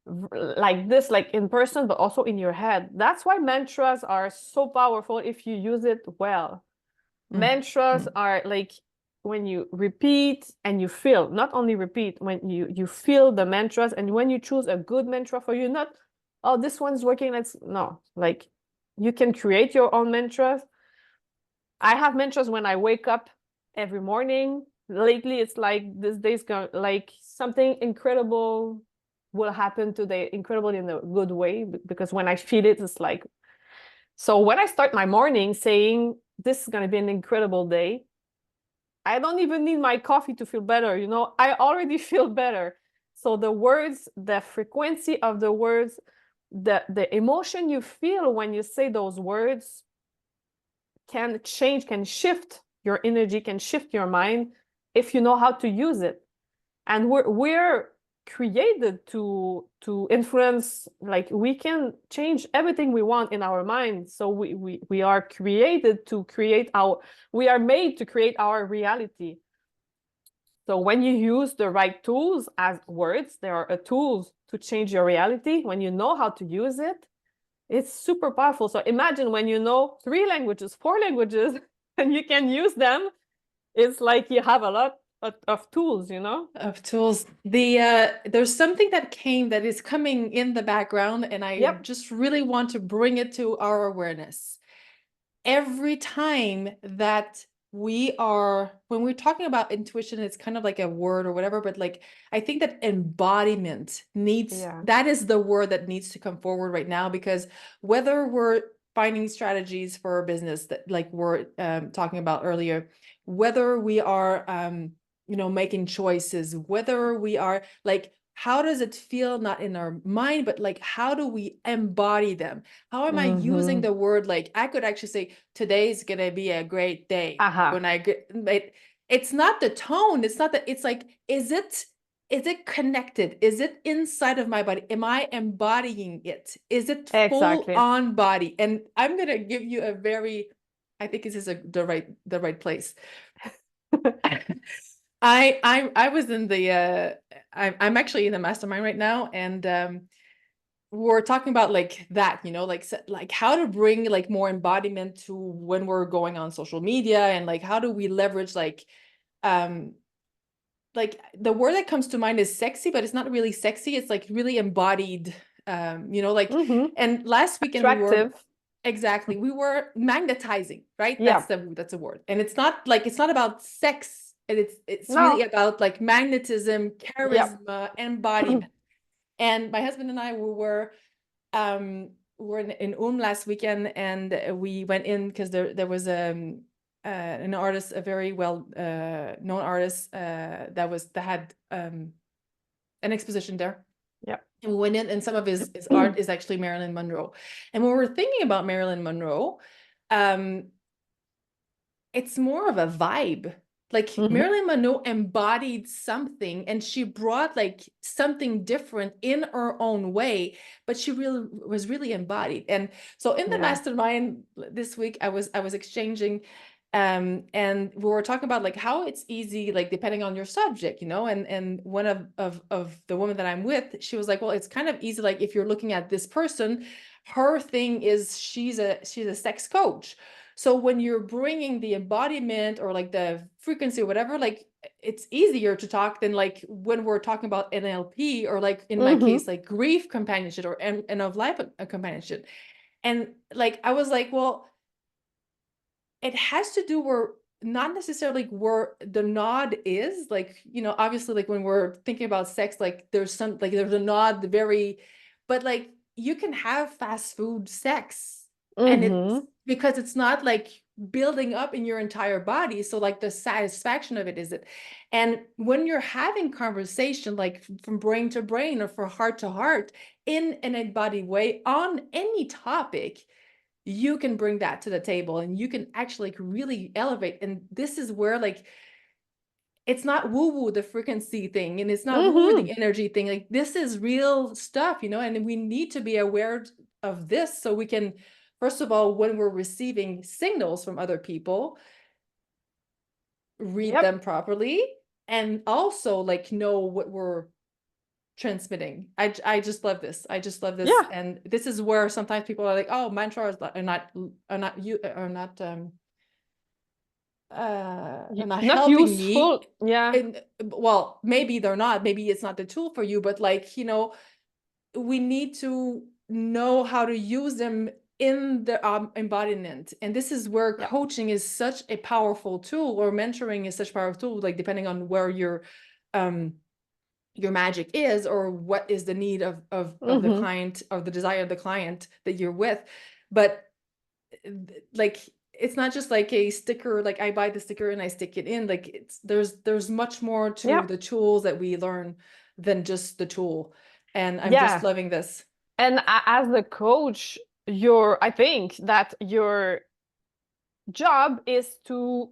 like this, like in person, but also in your head. That's why mantras are so powerful if you use it well. Mantras are like when you repeat and you feel, not only repeat, when you feel the mantras, and when you choose a good mantra for you, not, oh, this one's working, like you can create your own mantras. I have mantras when I wake up every morning. Lately, it's like this day's going, like something incredible will happen today, incredible in a good way, because when I feel it, it's like, so when I start my morning saying, this is going to be an incredible day, I don't even need my coffee to feel better, I already feel better. So the words, the frequency of the words, the emotion you feel when you say those words can change, can shift your energy, can shift your mind if you know how to use it. And we're created to influence, like we can change everything we want in our mind. So we are created to create we are made to create our reality. So when you use the right tools, as words, there are tools to change your reality. When you know how to use it, it's super powerful. So imagine when you know 3 languages, 4 languages, and you can use them. It's like you have a lot of tools, you know? Of tools. There's something that is coming in the background, and I just really want to bring it to our awareness. Every time that when we're talking about intuition, it's kind of like a word or whatever, but like, I think that embodiment that is the word that needs to come forward right now, because whether we're finding strategies for our business that like we're talking about earlier, whether we are, making choices, whether we are like, how does it feel, not in our mind, but like, how do we embody them? How am I using the word? Like, I could actually say, today's going to be a great day. When it's not the tone. It's not that, it's like, is it connected? Is it inside of my body? Am I embodying it? Is it full on body? And I'm going to give you I think this is the right place. I was in I'm actually in the mastermind right now, and we're talking about like that, like how to bring like more embodiment to when we're going on social media, and like how do we leverage like the word that comes to mind is sexy, but it's not really sexy. It's like really embodied, and last weekend we were magnetizing, right? That's a word. And it's not about sex, and it's really about like magnetism, charisma, embodiment. And my husband and I, we were in last weekend, and we went in because there was an artist, a very well known artist that had an exposition there. And we went in, and some of his art is actually Marilyn Monroe. And when we're thinking about Marilyn Monroe, it's more of a vibe. Like Marilyn Monroe embodied something, and she brought like something different in her own way, but she was really embodied. And so in the mastermind this week, I was exchanging, and we were talking about like how it's easy, like depending on your subject, and one of the women that I'm with, she was like, well, it's kind of easy. Like if you're looking at this person, her thing is she's a sex coach. So when you're bringing the embodiment or like the frequency or whatever, like it's easier to talk than like when we're talking about NLP, or like in my case, like grief companionship or end of life companionship. And like, I was like, well, it has to do where not necessarily where the nod is, like, obviously like when we're thinking about sex, like there's a nod, but like you can have fast food sex, and it's because it's not like building up in your entire body. So like the satisfaction of it is it. And when you're having conversation, like from brain to brain or from heart to heart in an embodied way on any topic, you can bring that to the table, and you can actually like really elevate. And this is where like, it's not woo-woo, the frequency thing, and it's not woo-woo, the energy thing. Like this is real stuff, and we need to be aware of this, so we can, first of all, when we're receiving signals from other people, read them properly, and also like know what we're transmitting. I just love this. And this is where sometimes people are like, oh, mantras are not helping useful. me. And, well, maybe they're not, maybe it's not the tool for you, but like, we need to know how to use them in the embodiment. And this is where coaching is such a powerful tool, or mentoring is such a powerful tool, like depending on where your magic is, or what is the need of the client, or the desire of the client that you're with. But like, it's not just like a sticker, like I buy the sticker and I stick it in. Like there's much more to the tools that we learn than just the tool. And I'm just loving this. And as the coach, I think that your job is to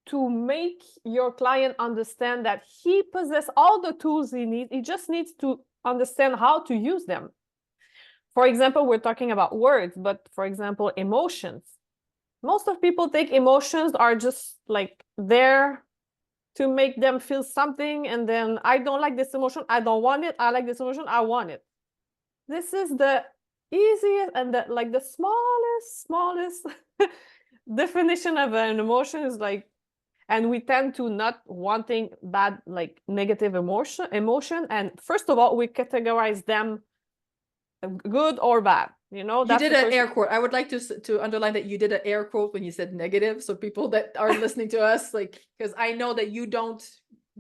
to make your client understand that he possesses all the tools he needs. He just needs to understand how to use them. For example, we're talking about words, but for example, emotions. Most of people think emotions are just like there to make them feel something, and then I don't like this emotion, I don't want it. I like this emotion, I want it. This is the easiest and the smallest definition of an emotion is like, and we tend to not wanting bad, like negative emotion. And first of all, we categorize them good or bad. You know, you did an air quote. I would like to underline that you did an air quote when you said negative. So people that are listening to us, like, because I know that you don't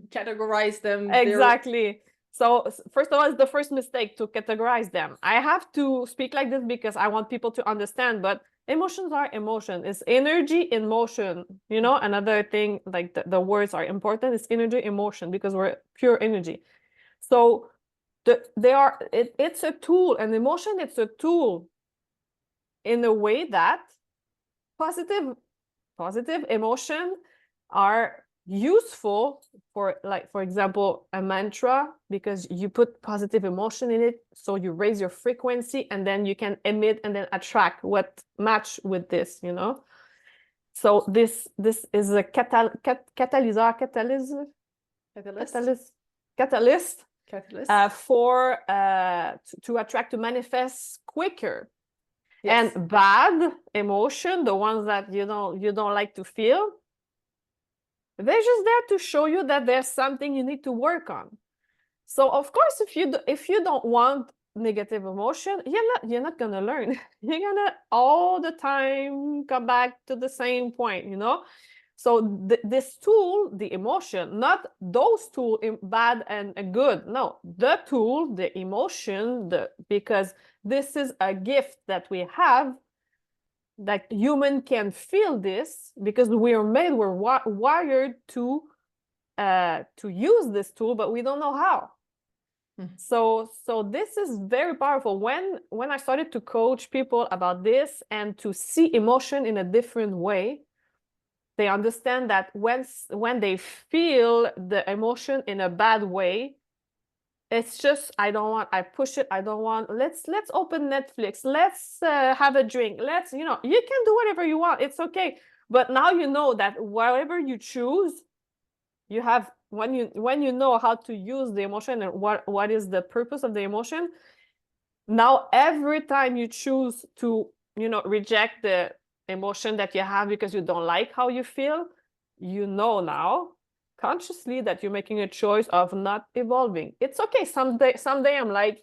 categorize them. Exactly. So first of all, it's the first mistake to categorize them. I have to speak like this because I want people to understand, but emotions are emotion. It's energy in motion. You know, another thing, like the words are important, is energy in motion, because we're pure energy. So it's a tool, an emotion, it's a tool in a way that positive emotion are useful for, like, for example, a mantra, because you put positive emotion in it, so you raise your frequency, and then you can emit and then attract what match with this, you know. So this is a catalyst for to attract, to manifest quicker. Yes. And bad emotion, the ones that you don't like to feel, they're just there to show you that there's something you need to work on. So of course, if you don't want negative emotion, you're not gonna learn. You're gonna all the time come back to the same point, you know. So this tool, the emotion, not those tools, bad and good. No, the tool, the emotion, because this is a gift that we have, that human can feel this, because we're wired to use this tool, but we don't know how. So this is very powerful. When I started to coach people about this and to see emotion in a different way, they understand that when they feel the emotion in a bad way, it's just, I don't want, I push it, I don't want, let's open Netflix, let's have a drink, you can do whatever you want, it's okay. But now you know that whatever you choose, you have, when you know how to use the emotion and what is the purpose of the emotion, now every time you choose to reject the emotion that you have because you don't like how you feel, now consciously that you're making a choice of not evolving. It's okay. Someday I'm like,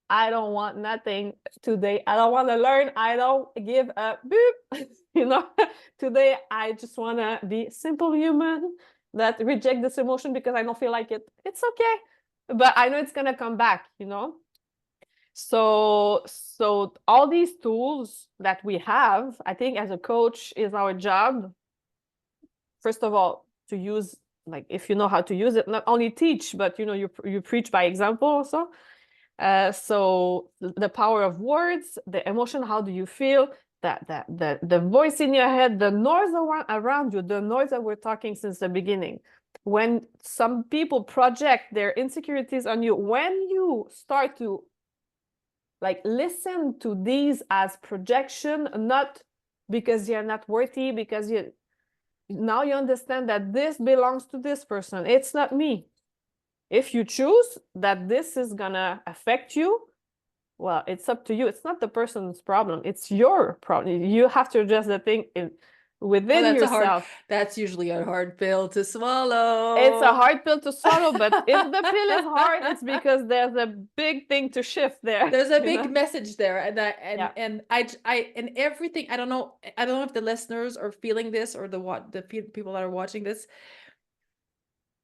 I don't want nothing today. I don't want to learn. I don't give a boop. Today I just want to be simple human that reject this emotion because I don't feel like it. It's okay. But I know it's going to come back, So all these tools that we have, I think as a coach, is our job, first of all, to use, like, if you know how to use it, not only teach, but you preach by example also. So the power of words, the emotion, how do you feel, the voice in your head, the noise around you, the noise that we're talking since the beginning. When some people project their insecurities on you, when you start to listen to these as projection, not because you're not worthy, because now you understand that this belongs to this person. It's not me. If you choose that this is gonna affect you, well, it's up to you. It's not the person's problem. It's your problem. You have to address the thing within yourself. That's usually a hard pill to swallow. It's a hard pill to swallow, but if the pill is hard, it's because there's a big thing to shift there. There's a big message there, and everything. I don't know if the listeners are feeling this, or the people that are watching this.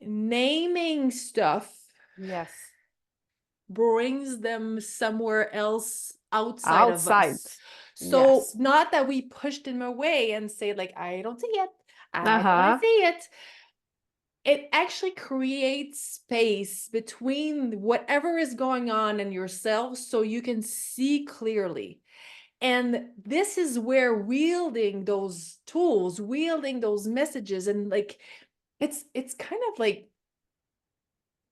Naming stuff, yes, brings them somewhere else outside of us. So yes. Not that we push them away and say, like, I don't see it, I don't want to see it. It actually creates space between whatever is going on in yourself, so you can see clearly. And this is where wielding those tools, wielding those messages, and like, it's kind of like,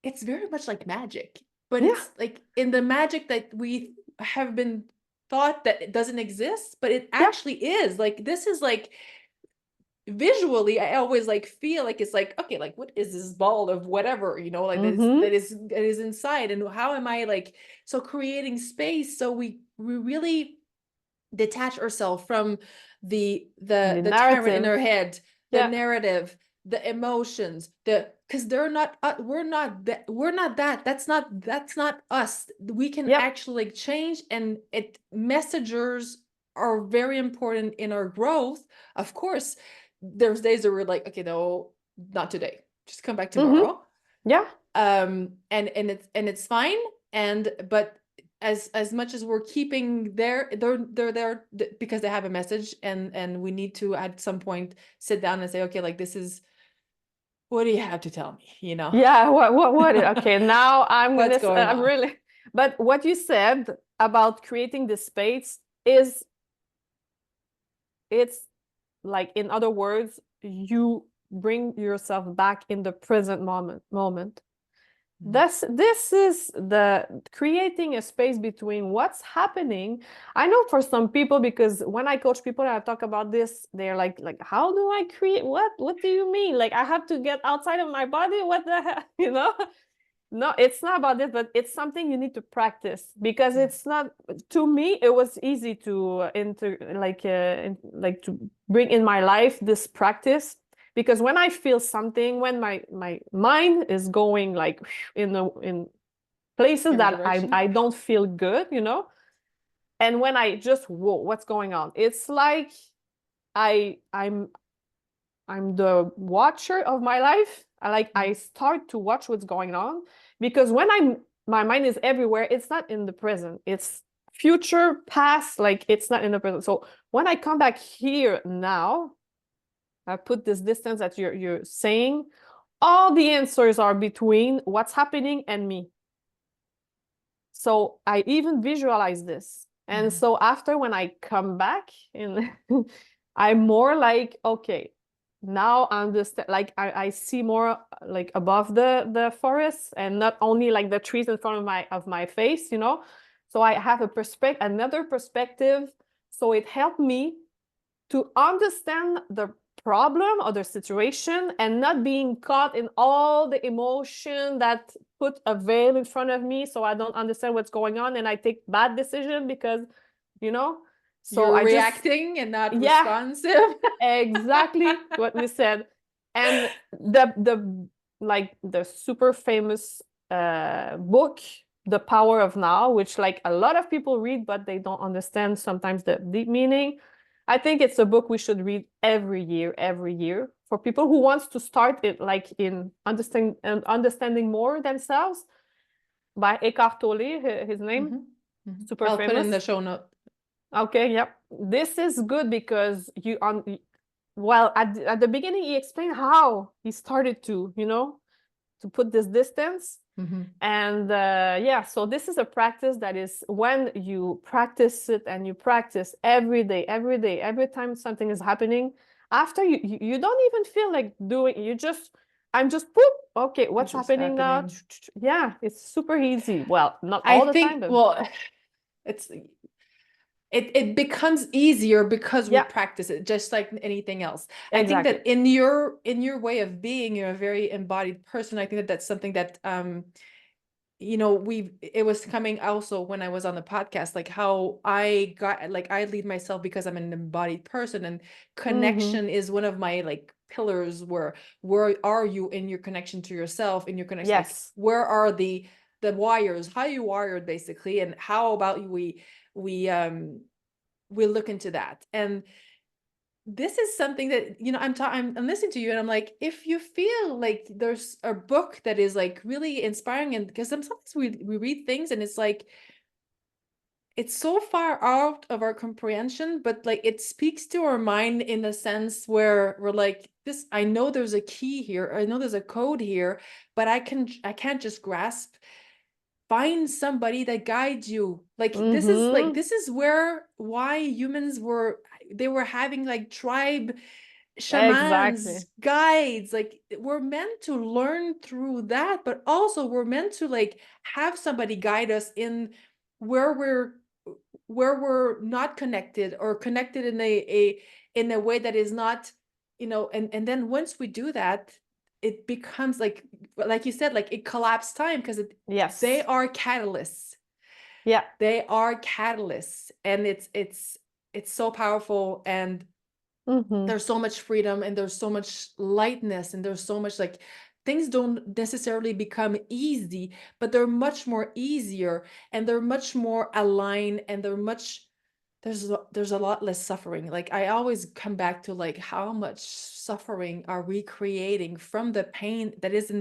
it's very much like magic, but Yeah. it's like in the magic that we have been thought that it doesn't exist, but it Yeah. actually is. Like, this is like, visually, I always like feel like it's like, okay, like, what is this ball of whatever, you know, like that is inside, and how am I like, so creating space so we really detach ourselves from the tyrant in narrative. our head, the Yeah. narrative, the emotions, because they're not, we're not that, that's not us. We can Yep. actually like change, and messengers are very important in our growth. Of course, there's days that we're like, okay, no, not today, just come back tomorrow. Yeah. And it's fine. But as much as we're keeping they're there because they have a message, and we need to at some point sit down and say, okay, like, this is, what do you have to tell me, you know? Yeah. Okay, now I'm What's gonna. going I'm on? really. But what you said about creating the space is, it's like, in other words, you bring yourself back in the present moment. This is the creating a space between what's happening. I know for some people, because when I coach people and I talk about this, they're like, how do I create? What do you mean? Like, I have to get outside of my body? What the hell? You know? No, it's not about this, but it's something you need to practice, because it's not, to me, it was easy to to bring in my life this practice, because when I feel something, when my mind is going like in places that I don't feel good, you know, and when I just, whoa, what's going on? It's like I'm the watcher of my life. I start to watch what's going on, because when my mind is everywhere, it's not in the present. It's future, past, like, it's not in the present. So when I come back here now, I put this distance that you're saying, all the answers are between what's happening and me. So I even visualize this. And so after, when I come back in, I'm more like, okay, now I understand, like, I see more like above the forest, and not only like the trees in front of my face, you know. So I have another perspective. So it helped me to understand the problem or the situation, and not being caught in all the emotion that put a veil in front of me, so I don't understand what's going on, and I take bad decision because, you know. So You're I just, reacting and not yeah, responsive. exactly what we said. And the super famous book, The Power of Now, which like a lot of people read, but they don't understand sometimes the deep meaning. I think it's a book we should read every year for people who wants to start it, like, in understanding more themselves, by Eckhart Tolle, his name. Super I'll put it in famous. the show note. Okay, yep. This is good because well, at the beginning, he explained how he started to, you know, to put this distance. And yeah, so this is a practice that is, when you practice it, and you practice every day, every time something is happening, after you don't even feel like doing, I'm just poop. Okay, what's happening now? Yeah, it's super easy. Well, not all the time, but well, it's it becomes easier because we practice it, just like anything else. Exactly. I think that in your way of being, you're a very embodied person. I think that that's something that you know, it was coming also when I was on the podcast, like how I lead myself because I'm an embodied person, and connection is one of my like pillars. Where are you in your connection to yourself, in your connection? Yes. Like, where are the wires? How you wired, basically, and how about we look into that. And this is something that, you know, I'm listening to you, and I'm like, if you feel like there's a book that is like really inspiring, and because sometimes we read things and it's like, it's so far out of our comprehension, but like it speaks to our mind in a sense where we're like, this, I know there's a key here, I know there's a code here, but I can't just grasp find somebody that guides you. Like this is why humans were having like tribe Exactly. shamans, guides. Like we're meant to learn through that, but also we're meant to like have somebody guide us in where we're not connected, or connected in a way that is not, and then once we do that, it becomes like you said, like it collapsed time, because Yes. they are catalysts. Yeah. They are catalysts, and it's so powerful, and there's so much freedom, and there's so much lightness, and there's so much like things don't necessarily become easy, but they're much more easier, and they're much more aligned, and there's a lot less suffering. Like I always come back to like how much suffering are we creating from the pain that is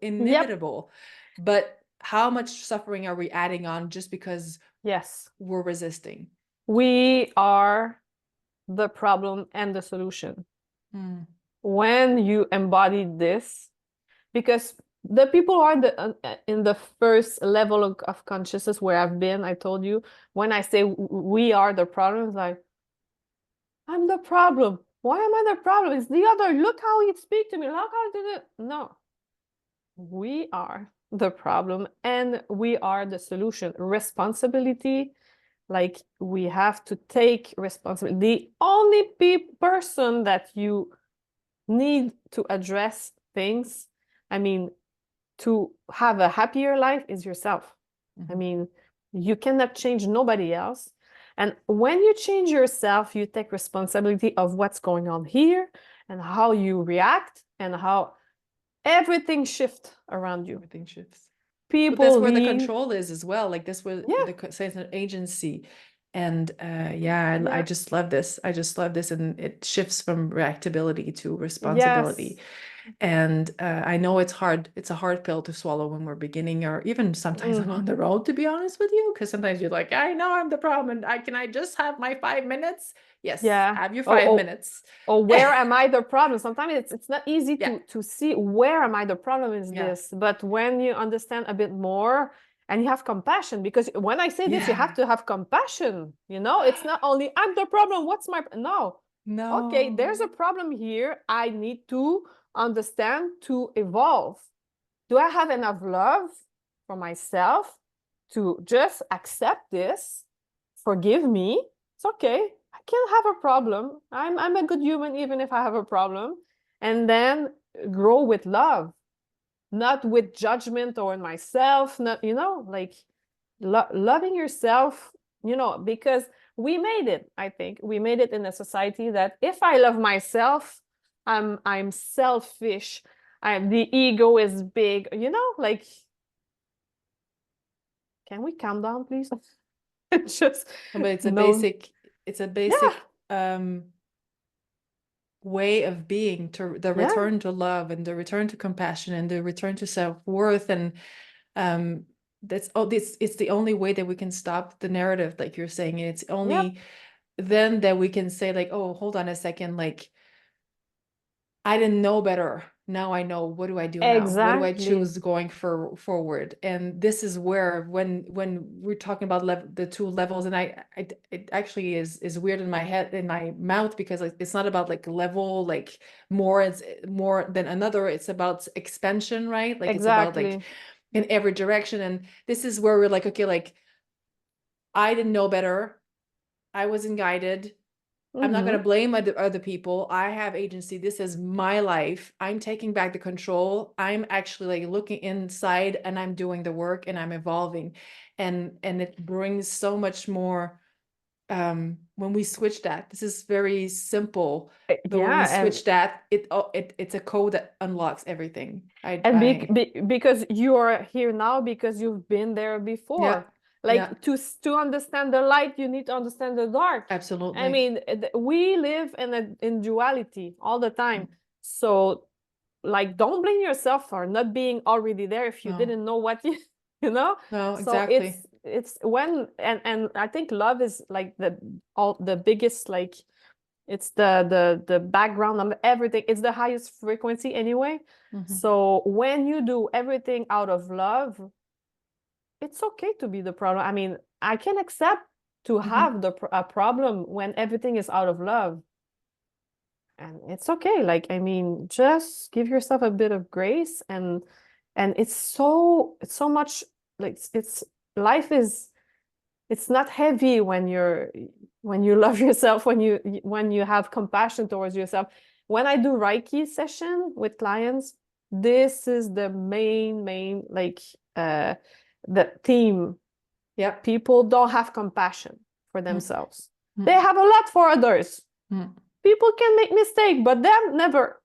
inevitable, but how much suffering are we adding on just because we're resisting? We are the problem and the solution. When you embody this, because the people are in the first level of consciousness where I've been, I told you, when I say we are the problem, it's like, I'm the problem. Why am I the problem? It's the other. Look how he speaks to me. Look how he did it. No. We are the problem and we are the solution. Responsibility, like we have to take responsibility. The only person that you need to address things, I mean, to have a happier life is yourself. I mean, you cannot change nobody else. And when you change yourself, you take responsibility of what's going on here and how you react and how everything shifts around you. Everything shifts. People but that's where the control is as well. Like this was the sense of agency. And I just love this. I just love this. And it shifts from reactability to responsibility. And I know it's hard. It's a hard pill to swallow when we're beginning, or even sometimes on the road, to be honest with you, because sometimes you're like, I know I'm the problem, and can I just have my 5 minutes? Yes, have your 5 minutes. Or where am I the problem? Sometimes it's not easy to see where am I the problem is this. But when you understand a bit more and you have compassion, because when I say this, you have to have compassion. It's not only I'm the problem. What's my no. Okay, there's a problem here. I need to understand to evolve. Do I have enough love for myself to just accept this? Forgive me. It's okay. I can have a problem. I'm a good human even if I have a problem. And then grow with love, not with judgment or in myself, not, like loving yourself, because we made it, I think. We made it in a society that if I love myself, I'm selfish. The ego is big, like, can we calm down, please? Just but it's a basic way of being, to the return to love, and the return to compassion, and the return to self-worth. And it's the only way that we can stop the narrative, like you're saying. It's only then that we can say like, oh, hold on a second, like I didn't know better. Now I know. What do I do now? What do I choose going forward? And this is where, when we're talking about the two levels, and it actually is weird in my head, in my mouth, because it's not about like level, like it's more than another. It's about expansion, right? Like it's about like in every direction. And this is where we're like, okay, like I didn't know better. I wasn't guided. I'm not going to blame other people. I have agency. This is my life. I'm taking back the control. I'm actually like looking inside, and I'm doing the work, and I'm evolving. And it brings so much more when we switch that. This is very simple. But when we switch that, it's a code that unlocks everything. Because you are here now because you've been there before. Like to understand the light, you need to understand the dark. Absolutely. I mean, we live in duality all the time. So, like, don't blame yourself for not being already there if you didn't know what No, exactly. So it's when and I think love is like the biggest, like, it's the background of everything. It's the highest frequency anyway. So when you do everything out of love, it's okay to be the problem. I mean, I can accept to have a problem when everything is out of love. And it's okay. Like, I mean, just give yourself a bit of grace, and it's so much like life is, it's not heavy when you love yourself, when you have compassion towards yourself. When I do Reiki session with clients, this is the main like the theme. Yeah. People don't have compassion for themselves. They have a lot for others. People can make mistakes, but then never.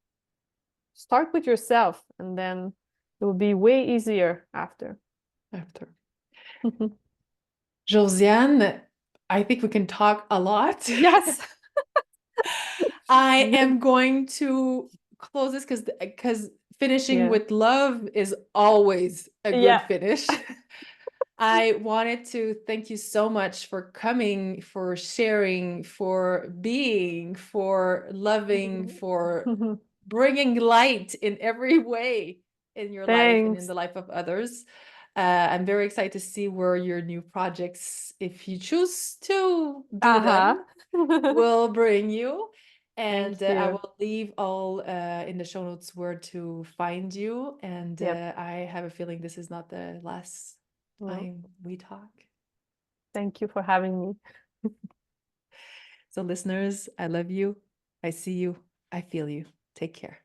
Start with yourself, and then it will be way easier after. Josiane, I think we can talk a lot. Yes. I am going to close this because finishing with love is always a good finish. I wanted to thank you so much for coming, for sharing, for being, for loving, for bringing light in every way in your life and in the life of others. I'm very excited to see where your new projects, if you choose to do them, will bring you. And I will leave all in the show notes where to find you. And I have a feeling this is not the last time we talk. Thank you for having me. So listeners, I love you. I see you. I feel you. Take care.